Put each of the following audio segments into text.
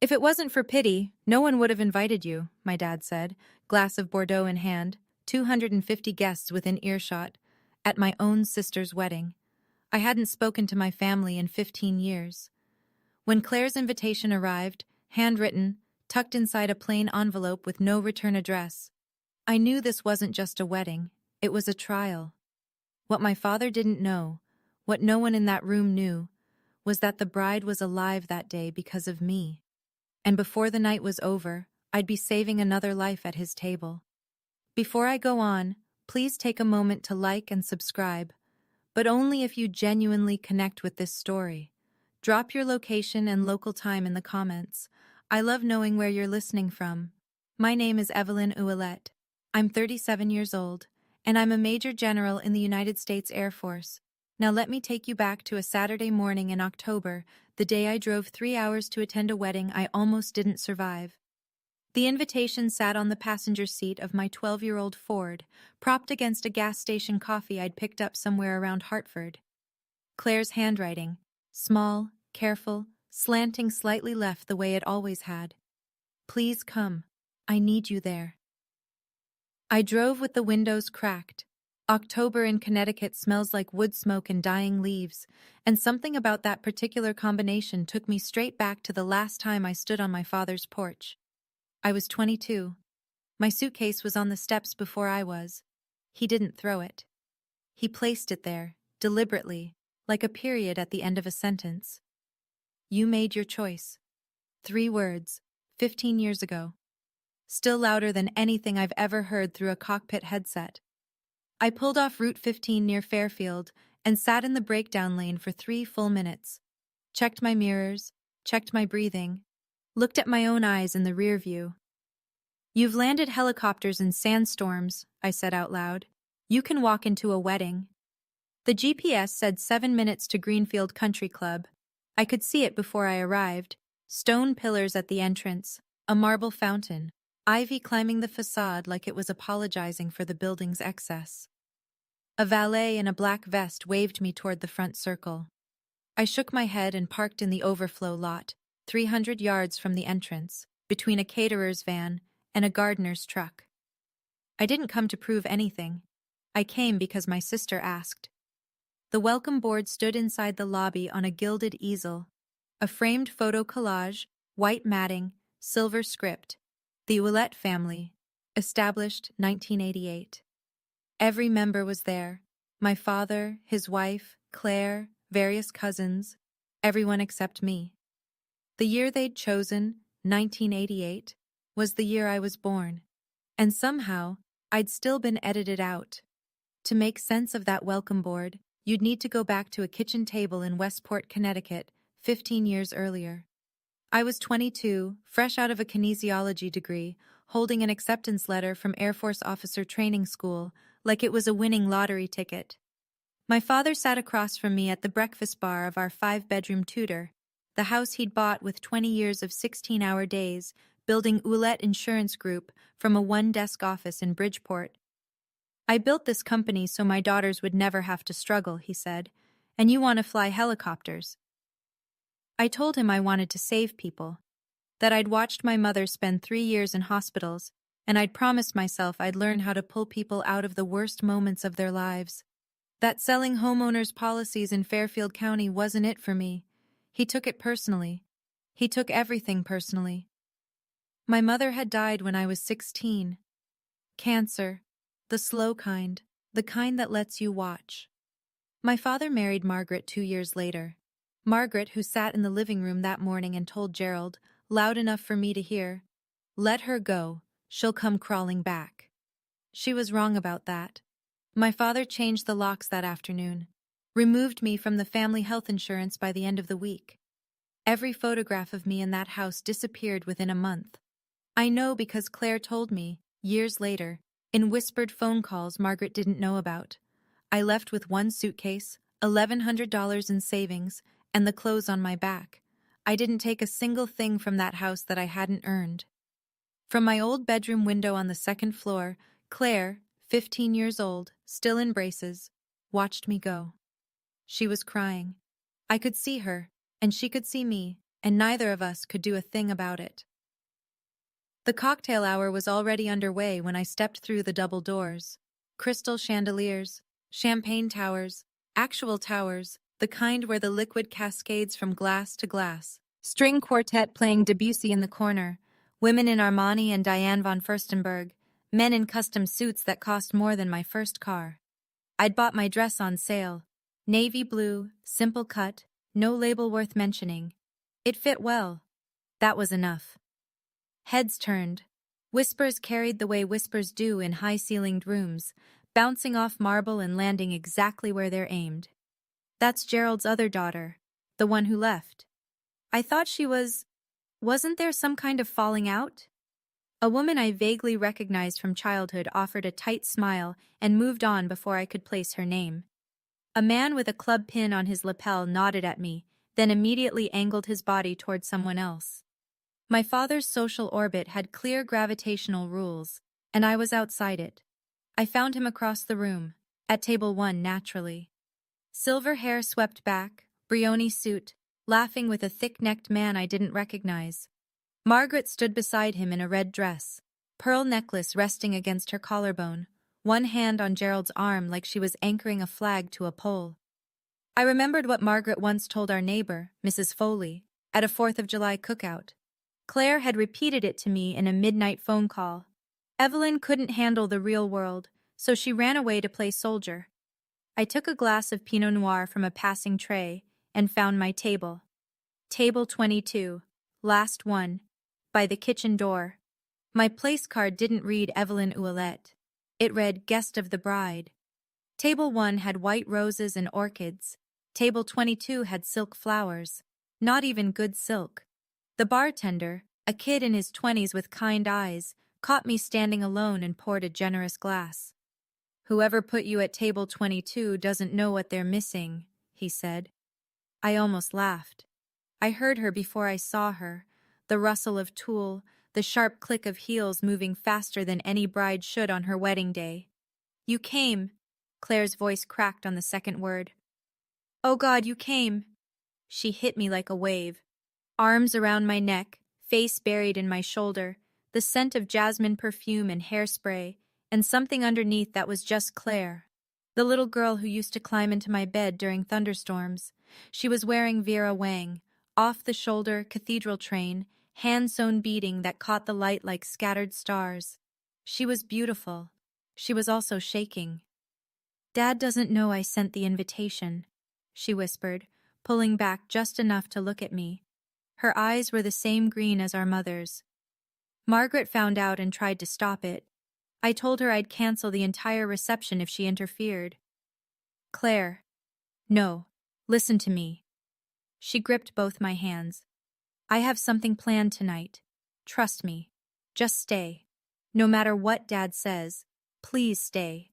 If it wasn't for pity, no one would have invited you, my dad said, glass of Bordeaux in hand, 250 guests within earshot, at my own sister's wedding. I hadn't spoken to my family in 15 years. When Claire's invitation arrived, handwritten, tucked inside a plain envelope with no return address, I knew this wasn't just a wedding, it was a trial. What my father didn't know, what no one in that room knew, was that the bride was alive that day because of me. And before the night was over, I'd be saving another life at his table. Before I go on, please take a moment to like and subscribe, but only if you genuinely connect with this story. Drop your location and local time in the comments. I love knowing where you're listening from. My name is Evelyn Ouellette. I'm 37 years old, and I'm a Major General in the United States Air Force. Now let me take you back to a Saturday morning in October, the day I drove 3 hours to attend a wedding I almost didn't survive. The invitation sat on the passenger seat of my 12-year-old Ford, propped against a gas station coffee I'd picked up somewhere around Hartford. Claire's handwriting, small, careful, slanting slightly left the way it always had. Please come. I need you there. I drove with the windows cracked. October in Connecticut smells like wood smoke and dying leaves, and something about that particular combination took me straight back to the last time I stood on my father's porch. I was 22. My suitcase was on the steps before I was. He didn't throw it. He placed it there, deliberately, like a period at the end of a sentence. You made your choice. 3 words, 15 years ago. Still louder than anything I've ever heard through a cockpit headset. I pulled off Route 15 near Fairfield and sat in the breakdown lane for 3 full minutes. Checked my mirrors, checked my breathing, looked at my own eyes in the rear view. You've landed helicopters in sandstorms, I said out loud. You can walk into a wedding. The GPS said 7 minutes to Greenfield Country Club. I could see it before I arrived. Stone pillars at the entrance, a marble fountain, ivy climbing the facade like it was apologizing for the building's excess. A valet in a black vest waved me toward the front circle. I shook my head and parked in the overflow lot, 300 yards from the entrance, between a caterer's van and a gardener's truck. I didn't come to prove anything. I came because my sister asked. The welcome board stood inside the lobby on a gilded easel. A framed photo collage, white matting, silver script. The Ouellette family, established 1988. Every member was there. My father, his wife, Claire, various cousins, everyone except me. The year they'd chosen, 1988, was the year I was born. And somehow, I'd still been edited out. To make sense of that welcome board, you'd need to go back to a kitchen table in Westport, Connecticut, 15 years earlier. I was 22, fresh out of a kinesiology degree, holding an acceptance letter from Air Force Officer Training School, like it was a winning lottery ticket. My father sat across from me at the breakfast bar of our 5-bedroom Tudor, the house he'd bought with 20 years of 16-hour days, building Ouellette Insurance Group from a 1-desk office in Bridgeport. I built this company so my daughters would never have to struggle, he said, and you want to fly helicopters. I told him I wanted to save people, that I'd watched my mother spend 3 years in hospitals, and I'd promised myself I'd learn how to pull people out of the worst moments of their lives. That selling homeowners policies in Fairfield County wasn't it for me. He took it personally. He took everything personally. My mother had died when I was 16. Cancer. The slow kind. The kind that lets you watch. My father married Margaret 2 years later. Margaret, who sat in the living room that morning and told Gerald, loud enough for me to hear, "Let her go, she'll come crawling back." She was wrong about that. My father changed the locks that afternoon, removed me from the family health insurance by the end of the week. Every photograph of me in that house disappeared within a month. I know because Claire told me, years later, in whispered phone calls Margaret didn't know about. I left with 1 suitcase, $1,100 in savings, and the clothes on my back. I didn't take a single thing from that house that I hadn't earned. From my old bedroom window on the 2nd floor, Claire, 15 years old, still in braces, watched me go. She was crying. I could see her, and she could see me, and neither of us could do a thing about it. The cocktail hour was already underway when I stepped through the double doors. Crystal chandeliers, champagne towers, actual towers, the kind where the liquid cascades from glass to glass. String quartet playing Debussy in the corner, women in Armani and Diane von Furstenberg, men in custom suits that cost more than my first car. I'd bought my dress on sale. Navy blue, simple cut, no label worth mentioning. It fit well. That was enough. Heads turned. Whispers carried the way whispers do in high-ceilinged rooms, bouncing off marble and landing exactly where they're aimed. That's Gerald's other daughter, the one who left. I thought she wasn't there some kind of falling out? A woman I vaguely recognized from childhood offered a tight smile and moved on before I could place her name. A man with a club pin on his lapel nodded at me, then immediately angled his body toward someone else. My father's social orbit had clear gravitational rules, and I was outside it. I found him across the room, at table 1 naturally. Silver hair swept back, Brioni suit, laughing with a thick-necked man I didn't recognize. Margaret stood beside him in a red dress, pearl necklace resting against her collarbone, one hand on Gerald's arm like she was anchoring a flag to a pole. I remembered what Margaret once told our neighbor, Mrs. Foley, at a 4th of July cookout. Claire had repeated it to me in a midnight phone call. Evelyn couldn't handle the real world, so she ran away to play soldier. I took a glass of Pinot Noir from a passing tray and found my table. Table 22, last one, by the kitchen door. My place card didn't read Evelyn Ouellette. It read Guest of the Bride. Table 1 had white roses and orchids. Table 22 had silk flowers. Not even good silk. The bartender, a kid in his 20s with kind eyes, caught me standing alone and poured a generous glass. "Whoever put you at table 22 doesn't know what they're missing," he said. I almost laughed. I heard her before I saw her, the rustle of tulle, the sharp click of heels moving faster than any bride should on her wedding day. "You came," Claire's voice cracked on the second word. "Oh God, you came." She hit me like a wave. Arms around my neck, face buried in my shoulder, the scent of jasmine perfume and hairspray, and something underneath that was just Claire. The little girl who used to climb into my bed during thunderstorms. She was wearing Vera Wang, off-the-shoulder cathedral train, hand-sewn beading that caught the light like scattered stars. She was beautiful. She was also shaking. "Dad doesn't know I sent the invitation," she whispered, pulling back just enough to look at me. Her eyes were the same green as our mother's. Margaret found out and tried to stop it. I told her I'd cancel the entire reception if she interfered. "Claire, no, listen to me." She gripped both my hands. "I have something planned tonight. Trust me. Just stay. No matter what Dad says, please stay."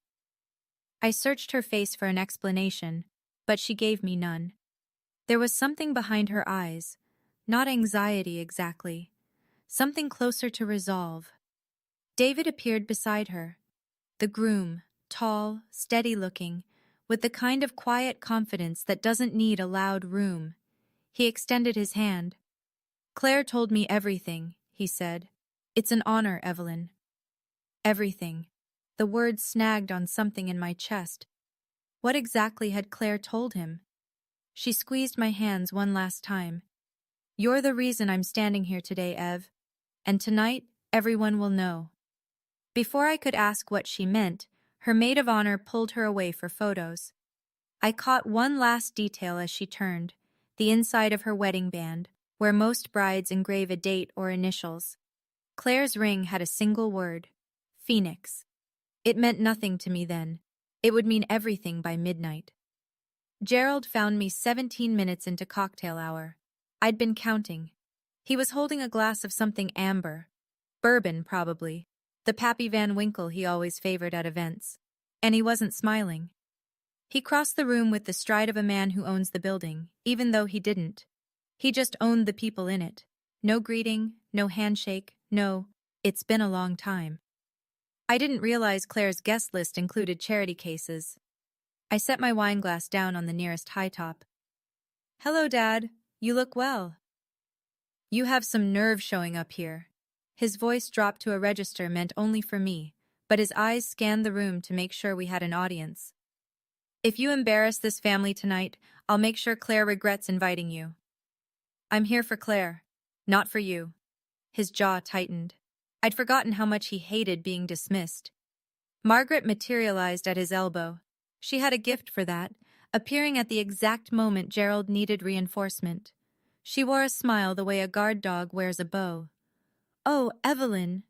I searched her face for an explanation, but she gave me none. There was something behind her eyes, not anxiety exactly, something closer to resolve. David appeared beside her, the groom, tall, steady-looking, with the kind of quiet confidence that doesn't need a loud room. He extended his hand. "Claire told me everything," he said. "It's an honor, Evelyn." Everything. The word snagged on something in my chest. What exactly had Claire told him? She squeezed my hands one last time. "You're the reason I'm standing here today, Ev. And tonight, everyone will know." Before I could ask what she meant, her maid of honor pulled her away for photos. I caught one last detail as she turned, the inside of her wedding band, where most brides engrave a date or initials. Claire's ring had a single word: Phoenix. It meant nothing to me then. It would mean everything by midnight. Gerald found me 17 minutes into cocktail hour. I'd been counting. He was holding a glass of something amber. Bourbon, probably. The Pappy Van Winkle he always favored at events. And he wasn't smiling. He crossed the room with the stride of a man who owns the building, even though he didn't. He just owned the people in it. No greeting, no handshake, no, "It's been a long time." I didn't realize Claire's guest list included charity cases. I set my wine glass down on the nearest high top. "Hello, Dad. You look well." You have some nerve showing up here. His voice dropped to a register meant only for me, but his eyes scanned the room to make sure we had an audience. If you embarrass this family tonight, I'll make sure Claire regrets inviting you. I'm here for Claire, not for you. His jaw tightened. I'd forgotten how much he hated being dismissed. Margaret materialized at his elbow. She had a gift for that, appearing at the exact moment Gerald needed reinforcement. She wore a smile the way a guard dog wears a bow. "Oh, Evelyn,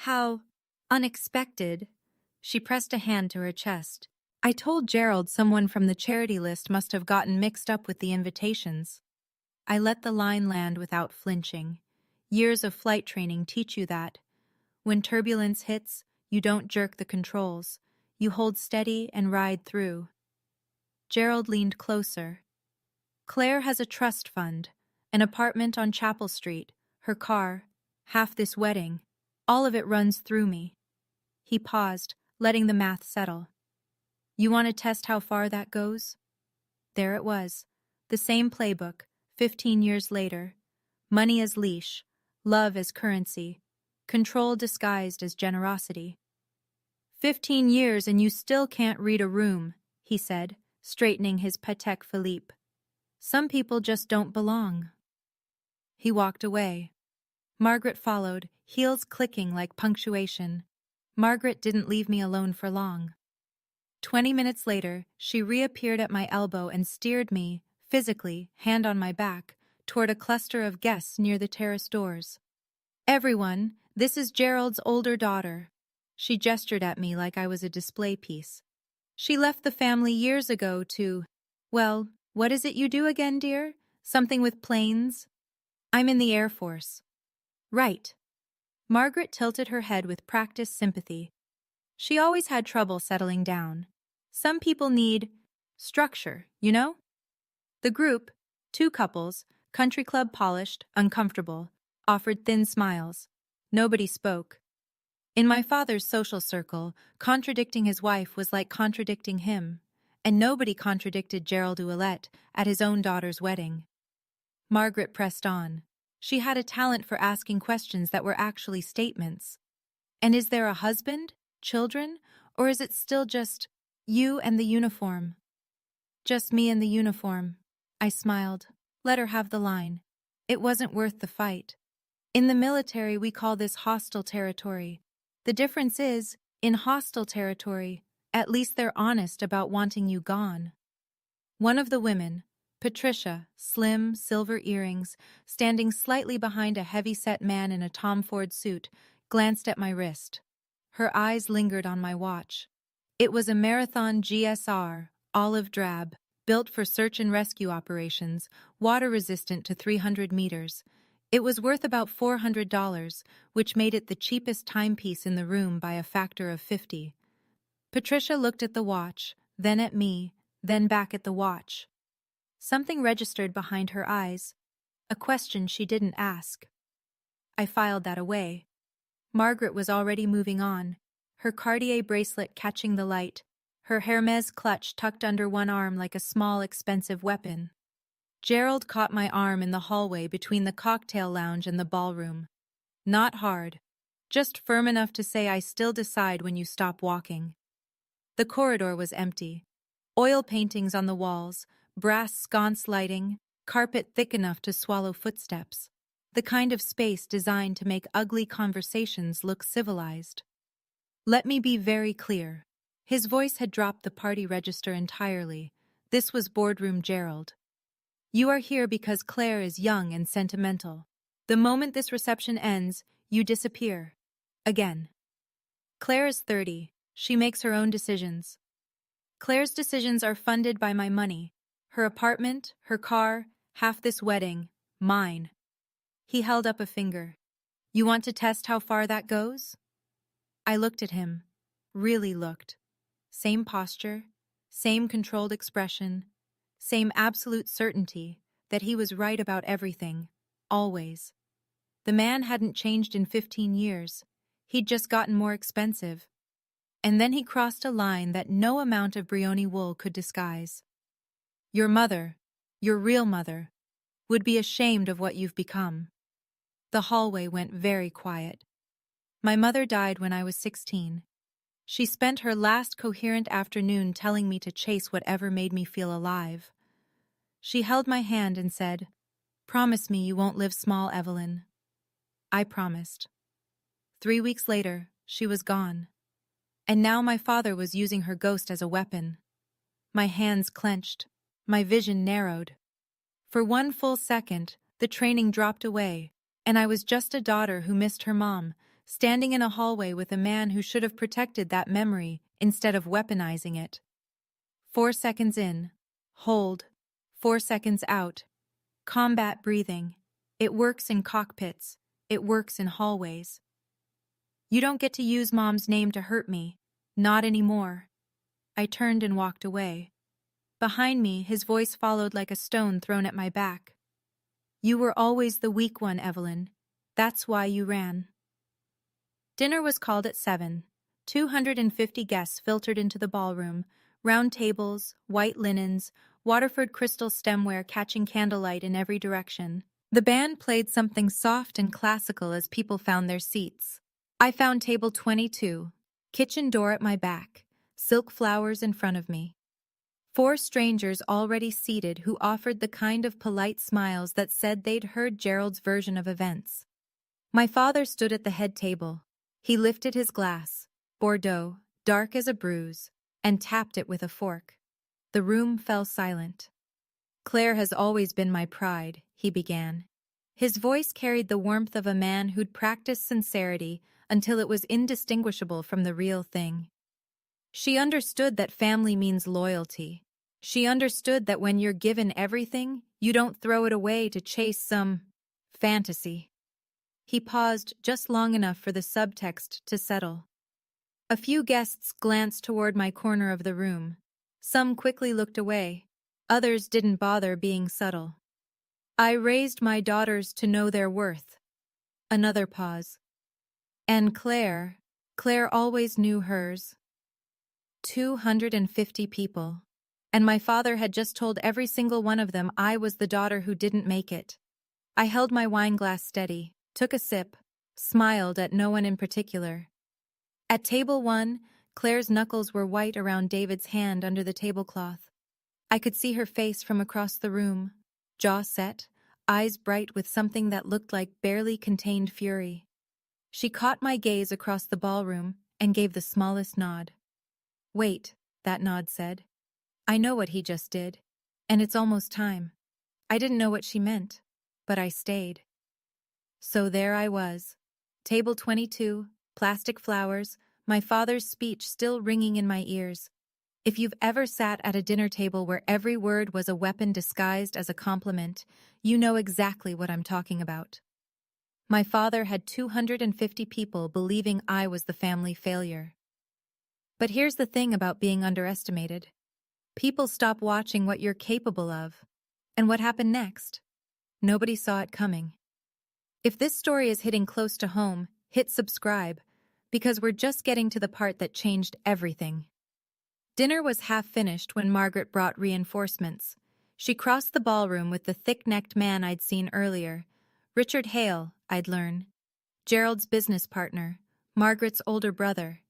how unexpected." She pressed a hand to her chest. "I told Gerald someone from the charity list must have gotten mixed up with the invitations." I let the line land without flinching. Years of flight training teach you that. When turbulence hits, you don't jerk the controls. You hold steady and ride through. Gerald leaned closer. "Claire has a trust fund, an apartment on Chapel Street, her car, half this wedding. All of it runs through me." He paused, letting the math settle. "You want to test how far that goes?" There it was, the same playbook, 15 years later. Money as leash, love as currency, control disguised as generosity. 15 years and you still can't read a room," he said, straightening his Patek Philippe. "Some people just don't belong." He walked away. Margaret followed, heels clicking like punctuation. Margaret didn't leave me alone for long. 20 minutes later, she reappeared at my elbow and steered me, physically, hand on my back, toward a cluster of guests near the terrace doors. "Everyone, this is Gerald's older daughter." She gestured at me like I was a display piece. "She left the family years ago to, well, what is it you do again, dear? Something with planes?" "I'm in the Air Force." "Right." Margaret tilted her head with practiced sympathy. She always had trouble settling down. Some people need structure, you know? The group, 2 couples, country club polished, uncomfortable, offered thin smiles. Nobody spoke. In my father's social circle, contradicting his wife was like contradicting him, and nobody contradicted Gerald Ouellette at his own daughter's wedding. Margaret pressed on. She had a talent for asking questions that were actually statements. "And is there a husband, children, or is it still just you and the uniform?" "Just me and the uniform." I smiled. Let her have the line. It wasn't worth the fight. In the military, we call this hostile territory. The difference is, in hostile territory, at least they're honest about wanting you gone. One of the women, Patricia, slim, silver earrings, standing slightly behind a heavy-set man in a Tom Ford suit, glanced at my wrist. Her eyes lingered on my watch. It was a Marathon GSR, olive drab, built for search and rescue operations, water-resistant to 300 meters. It was worth about $400, which made it the cheapest timepiece in the room by a factor of 50. Patricia looked at the watch, then at me, then back at the watch. Something registered behind her eyes, a question she didn't ask. I filed that away. Margaret was already moving on, her Cartier bracelet catching the light, her Hermes clutch tucked under one arm like a small, expensive weapon. Gerald caught my arm in the hallway between the cocktail lounge and the ballroom. Not hard, just firm enough to say I still decide when you stop walking. The corridor was empty. Oil paintings on the walls, brass sconce lighting, carpet thick enough to swallow footsteps. The kind of space designed to make ugly conversations look civilized. Let me be very clear. His voice had dropped the party register entirely. This was boardroom Gerald. You are here because Claire is young and sentimental. The moment this reception ends, you disappear. Again. Claire is 30. She makes her own decisions. Claire's decisions are funded by my money. Her apartment, her car, half this wedding, mine. He held up a finger. You want to test how far that goes? I looked at him. Really looked. Same posture, same controlled expression, same absolute certainty that he was right about everything, always. The man hadn't changed in 15 years. He'd just gotten more expensive. And then he crossed a line that no amount of Brioni wool could disguise. Your mother, your real mother, would be ashamed of what you've become. The hallway went very quiet. My mother died when I was 16. She spent her last coherent afternoon telling me to chase whatever made me feel alive. She held my hand and said, "Promise me you won't live small, Evelyn." I promised. 3 weeks later, she was gone. And now my father was using her ghost as a weapon. My hands clenched. My vision narrowed. For one full second, the training dropped away, and I was just a daughter who missed her mom, standing in a hallway with a man who should have protected that memory instead of weaponizing it. 4 seconds in. Hold. 4 seconds out. Combat breathing. It works in cockpits. It works in hallways. You don't get to use Mom's name to hurt me. Not anymore. I turned and walked away. Behind me, his voice followed like a stone thrown at my back. You were always the weak one, Evelyn. That's why you ran. Dinner was called at 7. 250 guests filtered into the ballroom, round tables, white linens, Waterford crystal stemware catching candlelight in every direction. The band played something soft and classical as people found their seats. I found table 22, kitchen door at my back, silk flowers in front of me. 4 strangers already seated who offered the kind of polite smiles that said they'd heard Gerald's version of events. My father stood at the head table. He lifted his glass, Bordeaux, dark as a bruise, and tapped it with a fork. The room fell silent. Claire has always been my pride, he began. His voice carried the warmth of a man who'd practiced sincerity until it was indistinguishable from the real thing. She understood that family means loyalty. She understood that when you're given everything, you don't throw it away to chase some fantasy. He paused just long enough for the subtext to settle. A few guests glanced toward my corner of the room. Some quickly looked away. Others didn't bother being subtle. I raised my daughters to know their worth. Another pause. And Claire always knew hers. 250 people. And my father had just told every single one of them I was the daughter who didn't make it. I held my wine glass steady, took a sip, smiled at no one in particular. At table 1, Claire's knuckles were white around David's hand under the tablecloth. I could see her face from across the room, jaw set, eyes bright with something that looked like barely contained fury. She caught my gaze across the ballroom and gave the smallest nod. Wait, that nod said. I know what he just did, and it's almost time. I didn't know what she meant, but I stayed. So there I was. Table 22, plastic flowers, my father's speech still ringing in my ears. If you've ever sat at a dinner table where every word was a weapon disguised as a compliment, you know exactly what I'm talking about. My father had 250 people believing I was the family failure. But here's the thing about being underestimated. People stop watching what you're capable of. And what happened next? Nobody saw it coming. If this story is hitting close to home, hit subscribe, because we're just getting to the part that changed everything. Dinner was half finished when Margaret brought reinforcements. She crossed the ballroom with the thick-necked man I'd seen earlier. Richard Hale, I'd learn. Gerald's business partner, Margaret's older brother.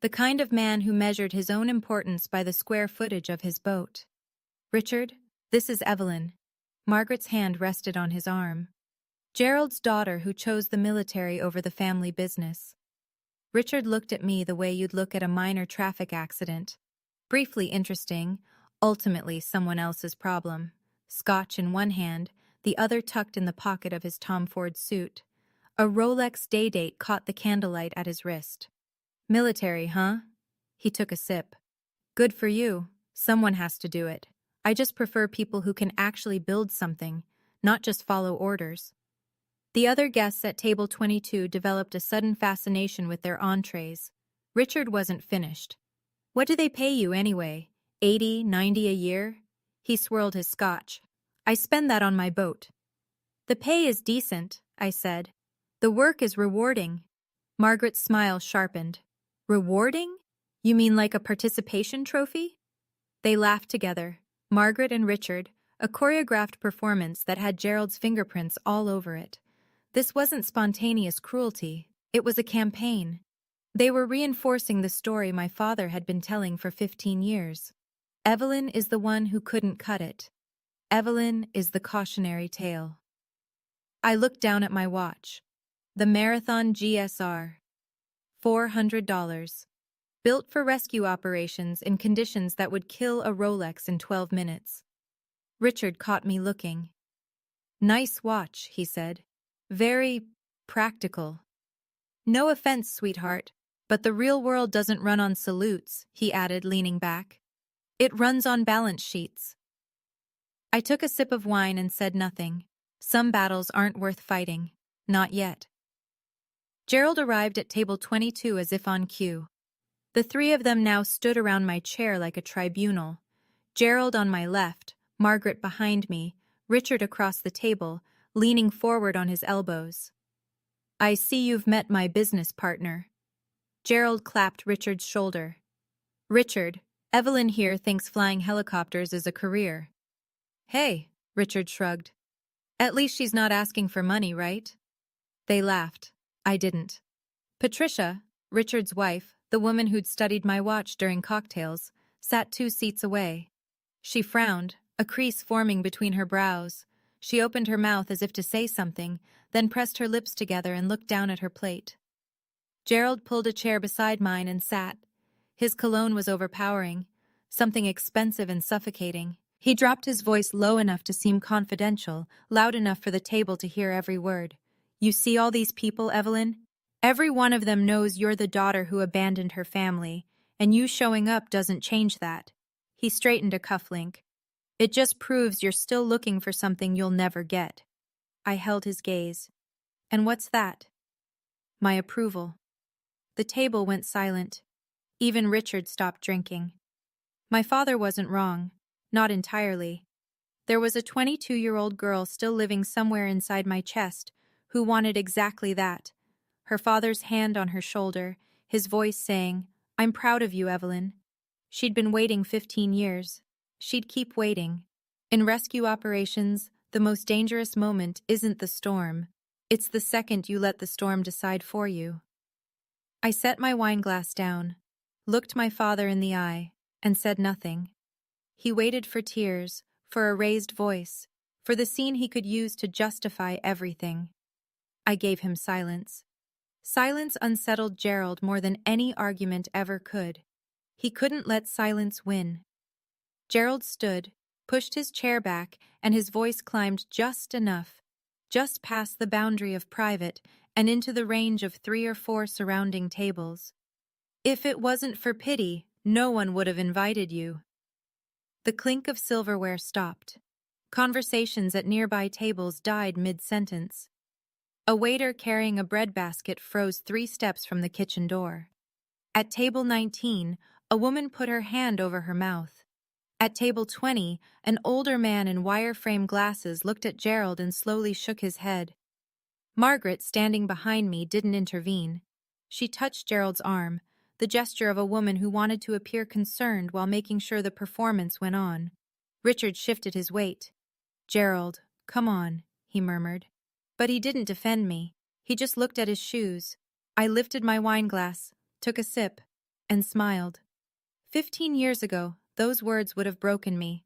The kind of man who measured his own importance by the square footage of his boat. Richard, this is Evelyn. Margaret's hand rested on his arm. Gerald's daughter who chose the military over the family business. Richard looked at me the way you'd look at a minor traffic accident. Briefly interesting, ultimately someone else's problem. Scotch in one hand, the other tucked in the pocket of his Tom Ford suit. A Rolex day-date caught the candlelight at his wrist. Military, huh? He took a sip. Good for you. Someone has to do it. I just prefer people who can actually build something, not just follow orders. The other guests at table 22 developed a sudden fascination with their entrees. Richard wasn't finished. What do they pay you anyway? 80, 90 a year? He swirled his scotch. I spend that on my boat. The pay is decent, I said. The work is rewarding. Margaret's smile sharpened. Rewarding? You mean like a participation trophy? They laughed together, Margaret and Richard, a choreographed performance that had Gerald's fingerprints all over it. This wasn't spontaneous cruelty, it was a campaign. They were reinforcing the story my father had been telling for 15 years. Evelyn is the one who couldn't cut it. Evelyn is the cautionary tale. I looked down at my watch. The Marathon GSR. $400. Built for rescue operations in conditions that would kill a Rolex in 12 minutes. Richard caught me looking. "Nice watch," he said. "Very practical." "No offense, sweetheart, but the real world doesn't run on salutes," he added, leaning back. "It runs on balance sheets." I took a sip of wine and said nothing. Some battles aren't worth fighting. Not yet. Gerald arrived at table 22 as if on cue. The three of them now stood around my chair like a tribunal. Gerald on my left, Margaret behind me, Richard across the table, leaning forward on his elbows. "I see you've met my business partner." Gerald clapped Richard's shoulder. "Richard, Evelyn here thinks flying helicopters is a career." "Hey," Richard shrugged. "At least she's not asking for money, right?" They laughed. I didn't. Patricia, Richard's wife, the woman who'd studied my watch during cocktails, sat 2 seats away. She frowned, a crease forming between her brows. She opened her mouth as if to say something, then pressed her lips together and looked down at her plate. Gerald pulled a chair beside mine and sat. His cologne was overpowering, something expensive and suffocating. He dropped his voice low enough to seem confidential, loud enough for the table to hear every word. "You see all these people, Evelyn? Every one of them knows you're the daughter who abandoned her family, and you showing up doesn't change that." He straightened a cufflink. "It just proves you're still looking for something you'll never get." I held his gaze. "And what's that?" "My approval." The table went silent. Even Richard stopped drinking. My father wasn't wrong. Not entirely. There was a 22-year-old girl still living somewhere inside my chest who wanted exactly that. Her father's hand on her shoulder, his voice saying, "I'm proud of you, Evelyn." She'd been waiting 15 years. She'd keep waiting. In rescue operations, the most dangerous moment isn't the storm. It's the second you let the storm decide for you. I set my wineglass down, looked my father in the eye, and said nothing. He waited for tears, for a raised voice, for the scene he could use to justify everything. I gave him silence. Silence unsettled Gerald more than any argument ever could. He couldn't let silence win. Gerald stood, pushed his chair back, and his voice climbed just enough, just past the boundary of private and into the range of 3 or 4 surrounding tables. "If it wasn't for pity, no one would have invited you." The clink of silverware stopped. Conversations at nearby tables died mid-sentence. A waiter carrying a bread basket froze 3 steps from the kitchen door. At table 19, a woman put her hand over her mouth. At table 20, an older man in wire-frame glasses looked at Gerald and slowly shook his head. Margaret, standing behind me, didn't intervene. She touched Gerald's arm, the gesture of a woman who wanted to appear concerned while making sure the performance went on. Richard shifted his weight. "Gerald, come on," he murmured. But he didn't defend me. He just looked at his shoes. I lifted my wineglass, took a sip, and smiled. 15 years ago, those words would have broken me.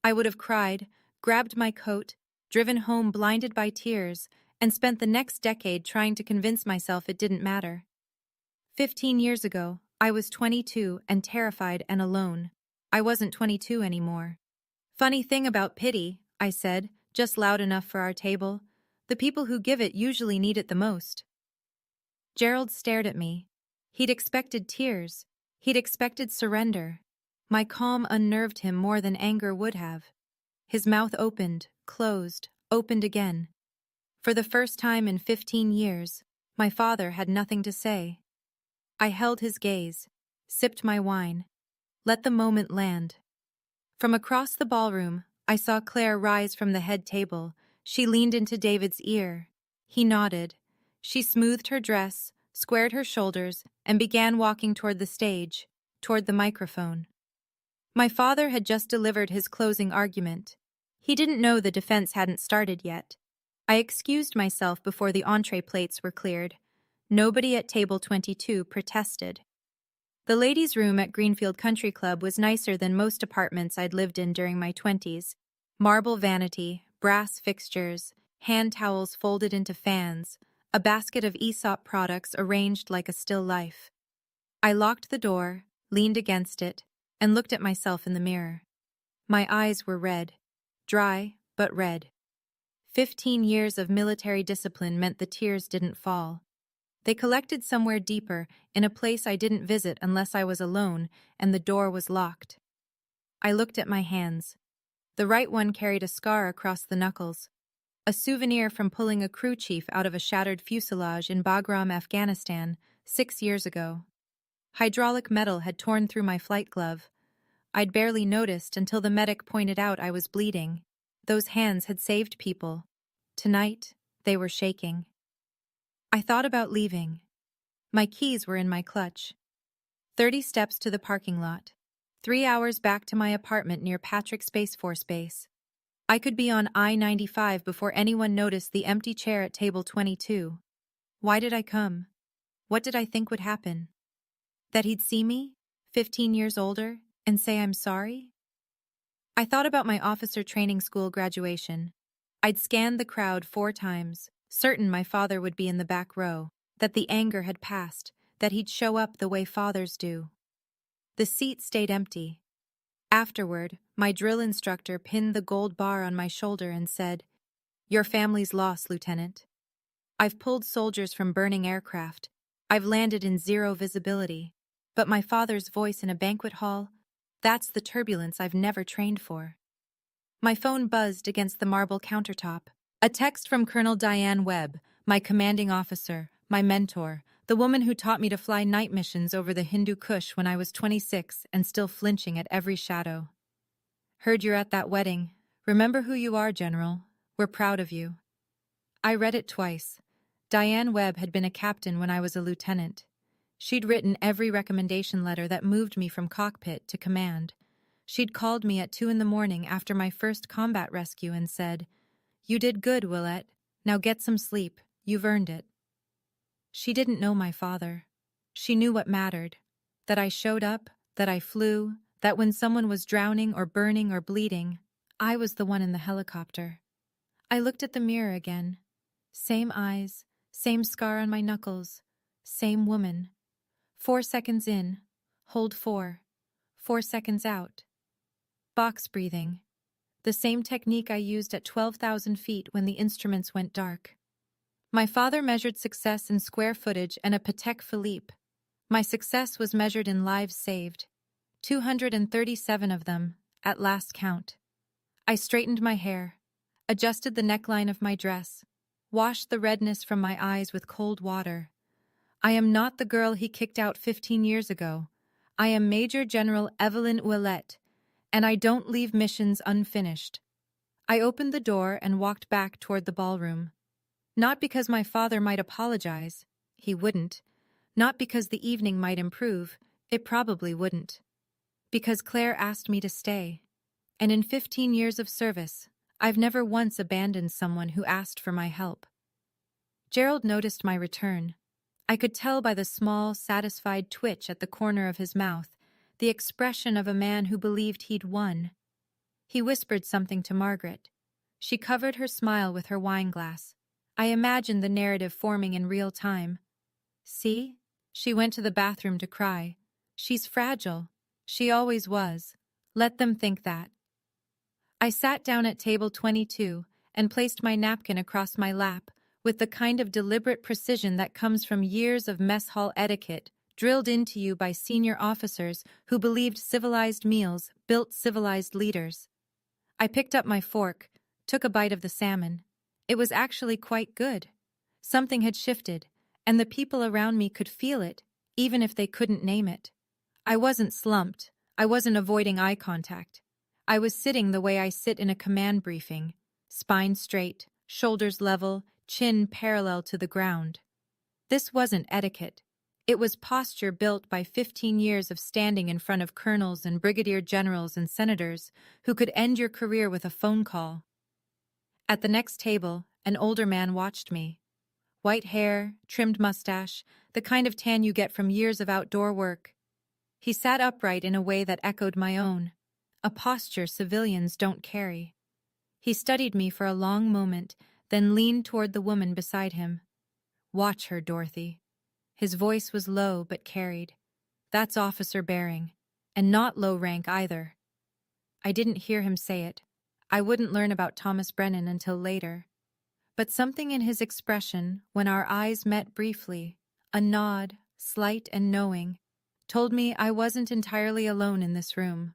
I would have cried, grabbed my coat, driven home blinded by tears, and spent the next decade trying to convince myself it didn't matter. 15 years ago, I was 22 and terrified and alone. I wasn't 22 anymore. "Funny thing about pity," I said, just loud enough for our table. "The people who give it usually need it the most." Gerald stared at me. He'd expected tears. He'd expected surrender. My calm unnerved him more than anger would have. His mouth opened, closed, opened again. For the first time in 15 years, my father had nothing to say. I held his gaze, sipped my wine, let the moment land. From across the ballroom, I saw Claire rise from the head table. She leaned into David's ear. He nodded. She smoothed her dress, squared her shoulders, and began walking toward the stage, toward the microphone. My father had just delivered his closing argument. He didn't know the defense hadn't started yet. I excused myself before the entree plates were cleared. Nobody at table 22 protested. The ladies' room at Greenfield Country Club was nicer than most apartments I'd lived in during my 20s. Marble vanity, brass fixtures, hand towels folded into fans, a basket of Aesop products arranged like a still life. I locked the door, leaned against it, and looked at myself in the mirror. My eyes were red. Dry, but red. 15 years of military discipline meant the tears didn't fall. They collected somewhere deeper, in a place I didn't visit unless I was alone and the door was locked. I looked at my hands. The right one carried a scar across the knuckles, a souvenir from pulling a crew chief out of a shattered fuselage in Bagram, Afghanistan, 6 years ago. Hydraulic metal had torn through my flight glove. I'd barely noticed until the medic pointed out I was bleeding. Those hands had saved people. Tonight, they were shaking. I thought about leaving. My keys were in my clutch. 30 steps to the parking lot. 3 hours back to my apartment near Patrick Space Force Base. I could be on I-95 before anyone noticed the empty chair at table 22. Why did I come? What did I think would happen? That he'd see me, 15 years older, and say I'm sorry? I thought about my officer training school graduation. I'd scanned the crowd 4 times, certain my father would be in the back row, that the anger had passed, that he'd show up the way fathers do. The seat stayed empty. Afterward, my drill instructor pinned the gold bar on my shoulder and said, "Your family's lost, Lieutenant. I've pulled soldiers from burning aircraft. I've landed in zero visibility. But my father's voice in a banquet hall, that's the turbulence I've never trained for." My phone buzzed against the marble countertop. A text from Colonel Diane Webb, my commanding officer, my mentor, the woman who taught me to fly night missions over the Hindu Kush when I was 26 and still flinching at every shadow. "Heard you're at that wedding. Remember who you are, General. We're proud of you." I read it twice. Diane Webb had been a captain when I was a lieutenant. She'd written every recommendation letter that moved me from cockpit to command. She'd called me at 2 a.m. after my first combat rescue and said, "You did good, Willette. Now get some sleep. You've earned it." She didn't know my father. She knew what mattered. That I showed up, that I flew, that when someone was drowning or burning or bleeding, I was the one in the helicopter. I looked at the mirror again. Same eyes, same scar on my knuckles, same woman. 4 seconds in, hold 4. 4 seconds out. Box breathing. The same technique I used at 12,000 feet when the instruments went dark. My father measured success in square footage and a Patek Philippe. My success was measured in lives saved. 237 of them, at last count. I straightened my hair, adjusted the neckline of my dress, washed the redness from my eyes with cold water. I am not the girl he kicked out 15 years ago. I am Major General Evelyn Ouellette, and I don't leave missions unfinished. I opened the door and walked back toward the ballroom. Not because my father might apologize. He wouldn't. Not because the evening might improve. It probably wouldn't. Because Claire asked me to stay. And in 15 years of service, I've never once abandoned someone who asked for my help. Gerald noticed my return. I could tell by the small, satisfied twitch at the corner of his mouth, the expression of a man who believed he'd won. He whispered something to Margaret. She covered her smile with her wineglass. I imagined the narrative forming in real time. "See? She went to the bathroom to cry. She's fragile. She always was. Let them think that." I sat down at table 22 and placed my napkin across my lap with the kind of deliberate precision that comes from years of mess hall etiquette drilled into you by senior officers who believed civilized meals built civilized leaders. I picked up my fork, took a bite of the salmon. It was actually quite good. Something had shifted, and the people around me could feel it, even if they couldn't name it. I wasn't slumped. I wasn't avoiding eye contact. I was sitting the way I sit in a command briefing, spine straight, shoulders level, chin parallel to the ground. This wasn't etiquette. It was posture built by 15 years of standing in front of colonels and brigadier generals and senators who could end your career with a phone call. At the next table, An older man watched me. White hair, trimmed mustache, the kind of tan you get from years of outdoor work. He sat upright in a way that echoed my own, a posture civilians don't carry. He studied me for a long moment, then leaned toward the woman beside him. "Watch her, Dorothy." His voice was low but carried. "That's Officer Baring, and not low rank either." I didn't hear him say it. I wouldn't learn about Thomas Brennan until later. But something in his expression, when our eyes met briefly, a nod, slight and knowing, told me I wasn't entirely alone in this room.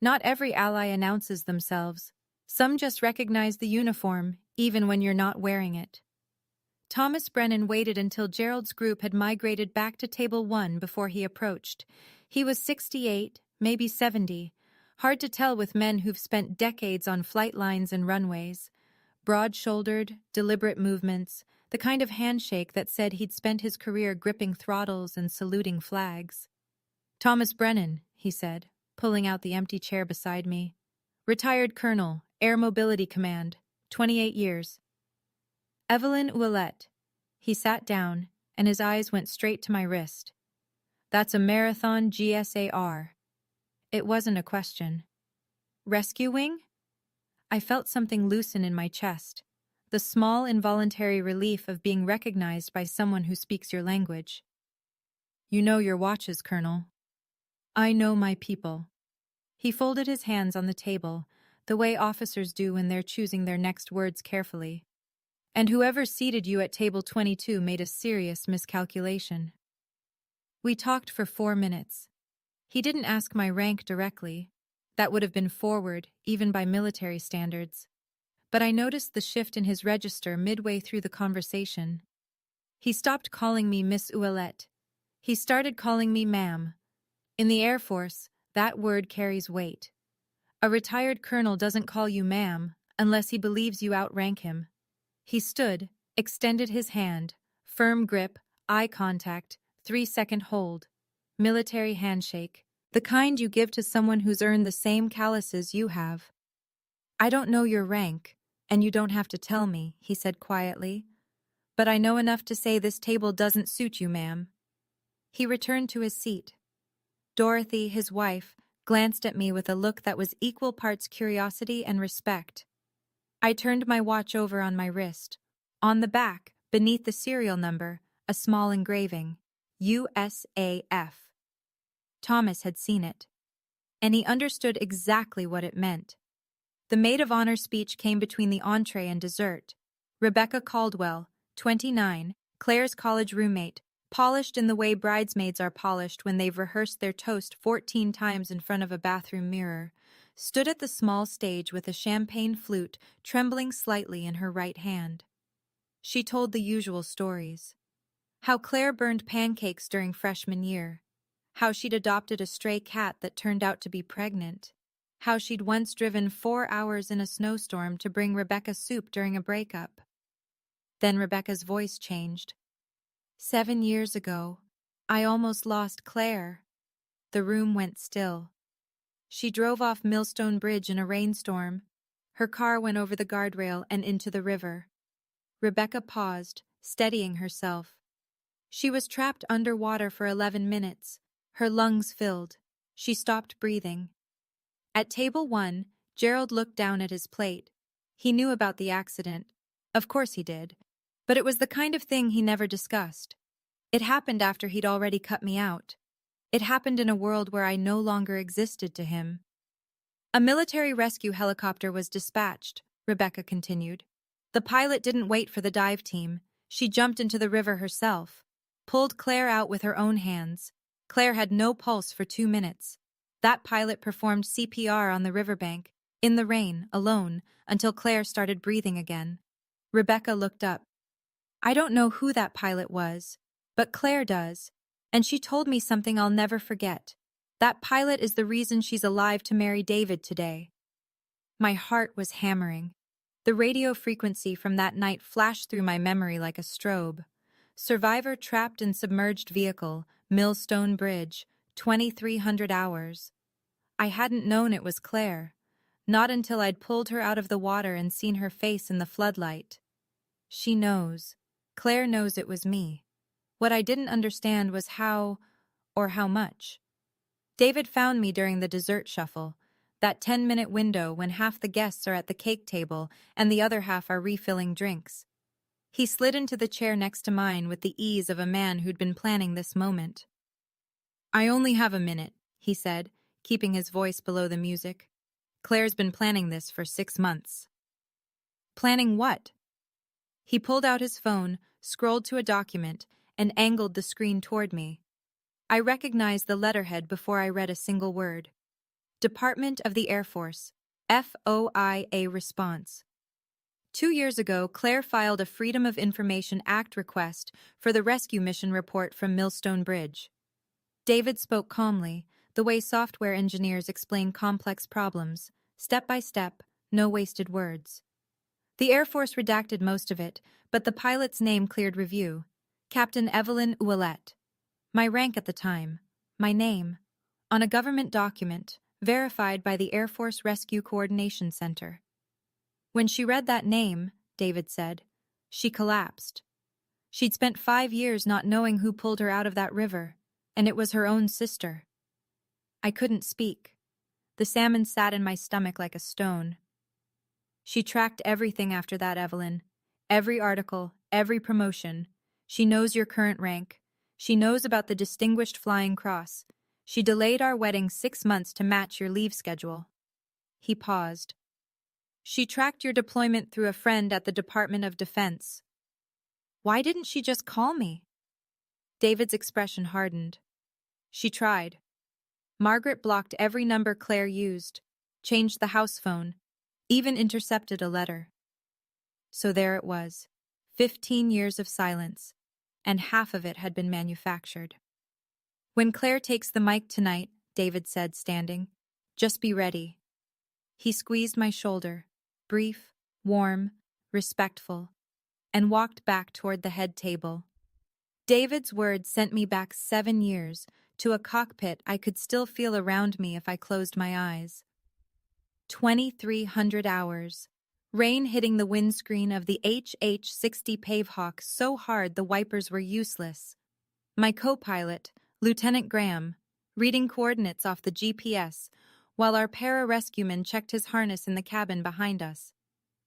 Not every ally announces themselves. Some just recognize the uniform, even when you're not wearing it. Thomas Brennan waited until Gerald's group had migrated back to Table 1 before he approached. He was 68, maybe 70. Hard to tell with men who've spent decades on flight lines and runways. Broad-shouldered, deliberate movements, the kind of handshake that said he'd spent his career gripping throttles and saluting flags. "Thomas Brennan," he said, pulling out the empty chair beside me. "Retired Colonel, Air Mobility Command, 28 years. Evelyn Ouellette." He sat down, and his eyes went straight to my wrist. "That's a Marathon GSAR." It wasn't a question. "Rescue wing?" I felt something loosen in my chest, the small involuntary relief of being recognized by someone who speaks your language. "You know your watches, Colonel." "I know my people." He folded his hands on the table, the way officers do when they're choosing their next words carefully. "And whoever seated you at table 22 made a serious miscalculation." We talked for 4 minutes. He didn't ask my rank directly. That would have been forward, even by military standards. But I noticed the shift in his register midway through the conversation. He stopped calling me Miss Ouellette. He started calling me ma'am. In the Air Force, that word carries weight. A retired colonel doesn't call you ma'am unless he believes you outrank him. He stood, extended his hand, firm grip, eye contact, 3-second hold. Military handshake. The kind you give to someone who's earned the same calluses you have. "I don't know your rank, and you don't have to tell me," he said quietly. "But I know enough to say this table doesn't suit you, ma'am." He returned to his seat. Dorothy, his wife, glanced at me with a look that was equal parts curiosity and respect. I turned my watch over on my wrist. On the back, beneath the serial number, a small engraving, USAF. Thomas had seen it, and he understood exactly what it meant. The maid of honor speech came between the entree and dessert. Rebecca Caldwell, 29, Claire's college roommate, polished in the way bridesmaids are polished when they've rehearsed their toast 14 times in front of a bathroom mirror, stood at the small stage with a champagne flute trembling slightly in her right hand. She told the usual stories. How Claire burned pancakes during freshman year. How she'd adopted a stray cat that turned out to be pregnant. How she'd once driven 4 hours in a snowstorm to bring Rebecca soup during a breakup. Then Rebecca's voice changed. 7 years ago, I almost lost Claire." The room went still. She drove off Millstone Bridge in a rainstorm. Her car went over the guardrail and into the river. Rebecca paused, steadying herself. She was trapped underwater for 11 minutes. Her lungs filled. She stopped breathing. At table 1, Gerald looked down at his plate. He knew about the accident. Of course he did. But it was the kind of thing he never discussed. It happened after he'd already cut me out. It happened in a world where I no longer existed to him. "A military rescue helicopter was dispatched," Rebecca continued. "The pilot didn't wait for the dive team. She jumped into the river herself. Pulled Claire out with her own hands. Claire had no pulse for 2 minutes. That pilot performed CPR on the riverbank, in the rain, alone, until Claire started breathing again." Rebecca looked up. "I don't know who that pilot was, but Claire does, and she told me something I'll never forget. That pilot is the reason she's alive to marry David today." My heart was hammering. The radio frequency from that night flashed through my memory like a strobe. Survivor trapped in submerged vehicle, Millstone Bridge, 2,300 hours. I hadn't known it was Claire. Not until I'd pulled her out of the water and seen her face in the floodlight. She knows. Claire knows it was me. What I didn't understand was how, or how much. David found me during the dessert shuffle, that 10-minute window when half the guests are at the cake table and the other half are refilling drinks. He slid into the chair next to mine with the ease of a man who'd been planning this moment. "I only have a minute," he said, keeping his voice below the music. "Claire's been planning this for 6 months." "Planning what?" He pulled out his phone, scrolled to a document, and angled the screen toward me. I recognized the letterhead before I read a single word. Department of the Air Force, FOIA response. 2 years ago, Claire filed a Freedom of Information Act request for the rescue mission report from Millstone Bridge. David spoke calmly, the way software engineers explain complex problems, step by step, no wasted words. The Air Force redacted most of it, but the pilot's name cleared review. Captain Evelyn Ouellette. My rank at the time. My name. On a government document, verified by the Air Force Rescue Coordination Center. When she read that name, David said, she collapsed. She'd spent 5 years not knowing who pulled her out of that river, and it was her own sister. I couldn't speak. The salmon sat in my stomach like a stone. She tracked everything after that, Evelyn. Every article, every promotion. She knows your current rank. She knows about the Distinguished Flying Cross. She delayed our wedding 6 months to match your leave schedule. He paused. She tracked your deployment through a friend at the Department of Defense. Why didn't she just call me? David's expression hardened. She tried. Margaret blocked every number Claire used, changed the house phone, even intercepted a letter. So there it was, 15 years of silence, and half of it had been manufactured. When Claire takes the mic tonight, David said, standing, just be ready. He squeezed my shoulder, brief, warm, respectful, and walked back toward the head table. David's words sent me back 7 years, to a cockpit I could still feel around me if I closed my eyes. 2,300 hours. Rain hitting the windscreen of the HH-60 Pavehawk so hard the wipers were useless. My co-pilot, Lieutenant Graham, reading coordinates off the GPS, while our para-rescueman checked his harness in the cabin behind us.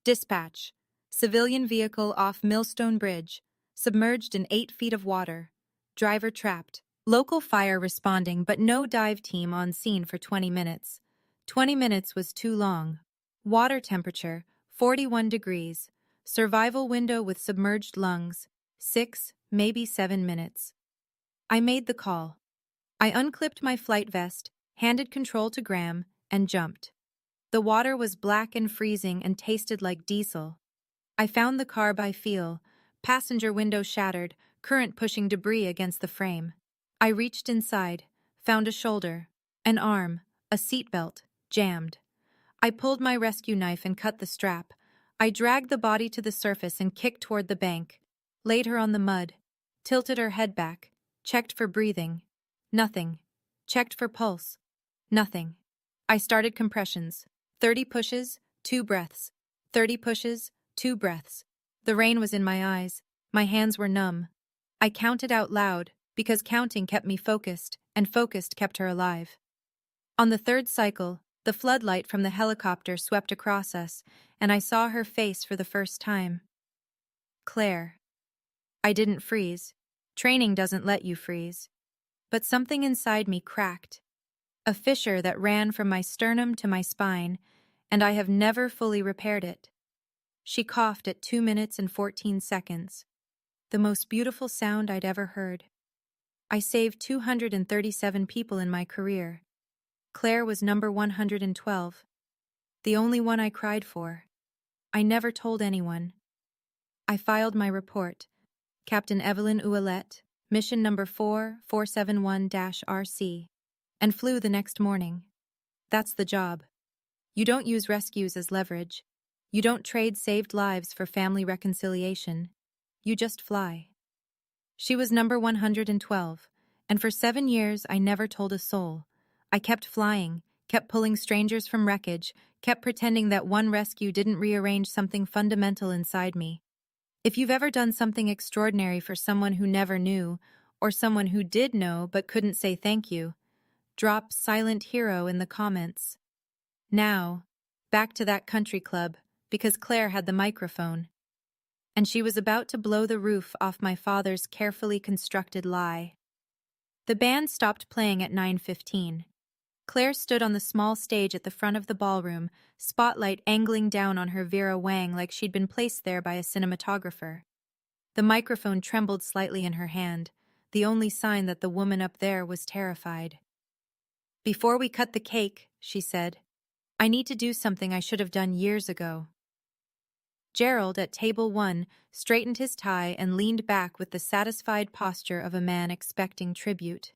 Dispatch. Civilian vehicle off Millstone Bridge, submerged in 8 feet of water. Driver trapped. Local fire responding, but no dive team on scene for 20 minutes. 20 minutes was too long. Water temperature, 41 degrees. Survival window with submerged lungs, 6, maybe 7 minutes. I made the call. I unclipped my flight vest, handed control to Graham, and jumped. The water was black and freezing and tasted like diesel. I found the car by feel, passenger window shattered, current pushing debris against the frame. I reached inside, found a shoulder, an arm, a seatbelt, jammed. I pulled my rescue knife and cut the strap. I dragged the body to the surface and kicked toward the bank, laid her on the mud, tilted her head back, checked for breathing. Nothing. Checked for pulse. Nothing. I started compressions. 30 pushes, 2 breaths. 30 pushes, 2 breaths. The rain was in my eyes. My hands were numb. I counted out loud, because counting kept me focused, and focused kept her alive. On the 3rd cycle, the floodlight from the helicopter swept across us, and I saw her face for the first time. Claire. I didn't freeze. Training doesn't let you freeze. But something inside me cracked. A fissure that ran from my sternum to my spine, and I have never fully repaired it. She coughed at 2 minutes and 14 seconds. The most beautiful sound I'd ever heard. I saved 237 people in my career. Claire was number 112. The only one I cried for. I never told anyone. I filed my report. Captain Evelyn Ouellette, mission number 4471-RC, and flew the next morning. That's the job. You don't use rescues as leverage. You don't trade saved lives for family reconciliation. You just fly. She was number 112, and for 7 years I never told a soul. I kept flying, kept pulling strangers from wreckage, kept pretending that one rescue didn't rearrange something fundamental inside me. If you've ever done something extraordinary for someone who never knew, or someone who did know but couldn't say thank you, drop Silent Hero in the comments. Now, back to that country club, because Claire had the microphone, and she was about to blow the roof off my father's carefully constructed lie. The band stopped playing at 9:15. Claire stood on the small stage at the front of the ballroom, spotlight angling down on her Vera Wang like she'd been placed there by a cinematographer. The microphone trembled slightly in her hand, the only sign that the woman up there was terrified. "Before we cut the cake," she said, "I need to do something I should have done years ago." Gerald, at table 1, straightened his tie and leaned back with the satisfied posture of a man expecting tribute.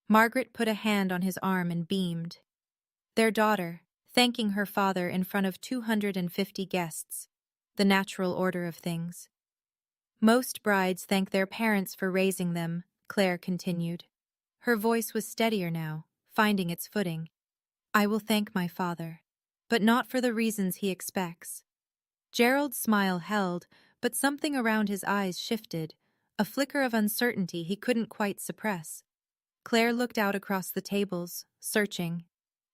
Margaret put a hand on his arm and beamed. Their daughter, thanking her father in front of 250 guests, the natural order of things. "Most brides thank their parents for raising them," Claire continued. Her voice was steadier now, finding its footing. "I will thank my father, but not for the reasons he expects." Gerald's smile held, but something around his eyes shifted, a flicker of uncertainty he couldn't quite suppress. Claire looked out across the tables, searching.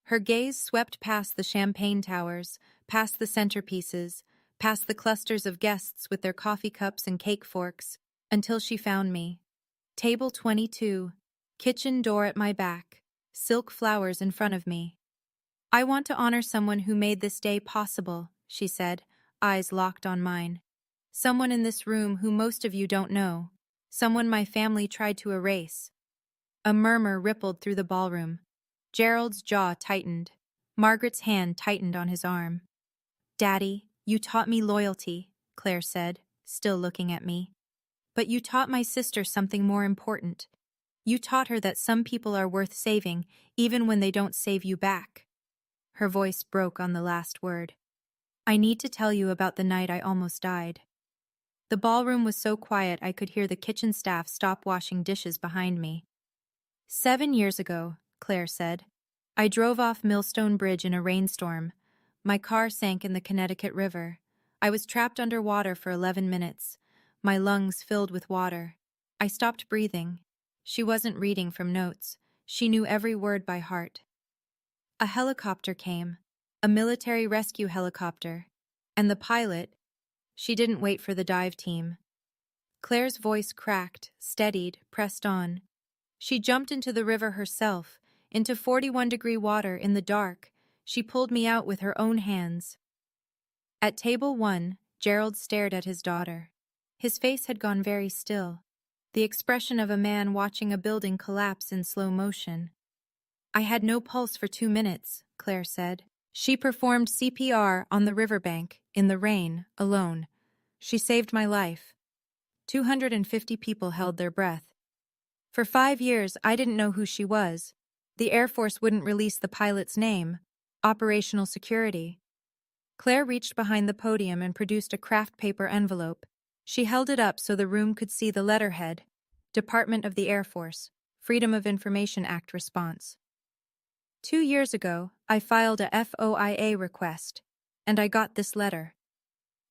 Her gaze swept past the champagne towers, past the centerpieces, past the clusters of guests with their coffee cups and cake forks, until she found me. Table 22, kitchen door at my back, silk flowers in front of me. "I want to honor someone who made this day possible," she said, eyes locked on mine. "Someone in this room who most of you don't know. Someone my family tried to erase." A murmur rippled through the ballroom. Gerald's jaw tightened. Margaret's hand tightened on his arm. "Daddy, you taught me loyalty," Claire said, still looking at me. "But you taught my sister something more important. You taught her that some people are worth saving, even when they don't save you back." Her voice broke on the last word. "I need to tell you about the night I almost died." The ballroom was so quiet I could hear the kitchen staff stop washing dishes behind me. 7 years ago, Claire said, I drove off Millstone Bridge in a rainstorm. My car sank in the Connecticut River. I was trapped underwater for 11 minutes. My lungs filled with water. I stopped breathing. She wasn't reading from notes. She knew every word by heart. A helicopter came, a military rescue helicopter, and the pilot, she didn't wait for the dive team. Claire's voice cracked, steadied, pressed on. She jumped into the river herself, into 41-degree water in the dark. She pulled me out with her own hands. At table 1, Gerald stared at his daughter. His face had gone very still, the expression of a man watching a building collapse in slow motion. I had no pulse for 2 minutes, Claire said. She performed CPR on the riverbank, in the rain, alone. She saved my life. 250 people held their breath. For 5 years, I didn't know who she was. The Air Force wouldn't release the pilot's name. Operational security. Claire reached behind the podium and produced a craft paper envelope. She held it up so the room could see the letterhead. Department of the Air Force. Freedom of Information Act response. 2 years ago, I filed a FOIA request, and I got this letter.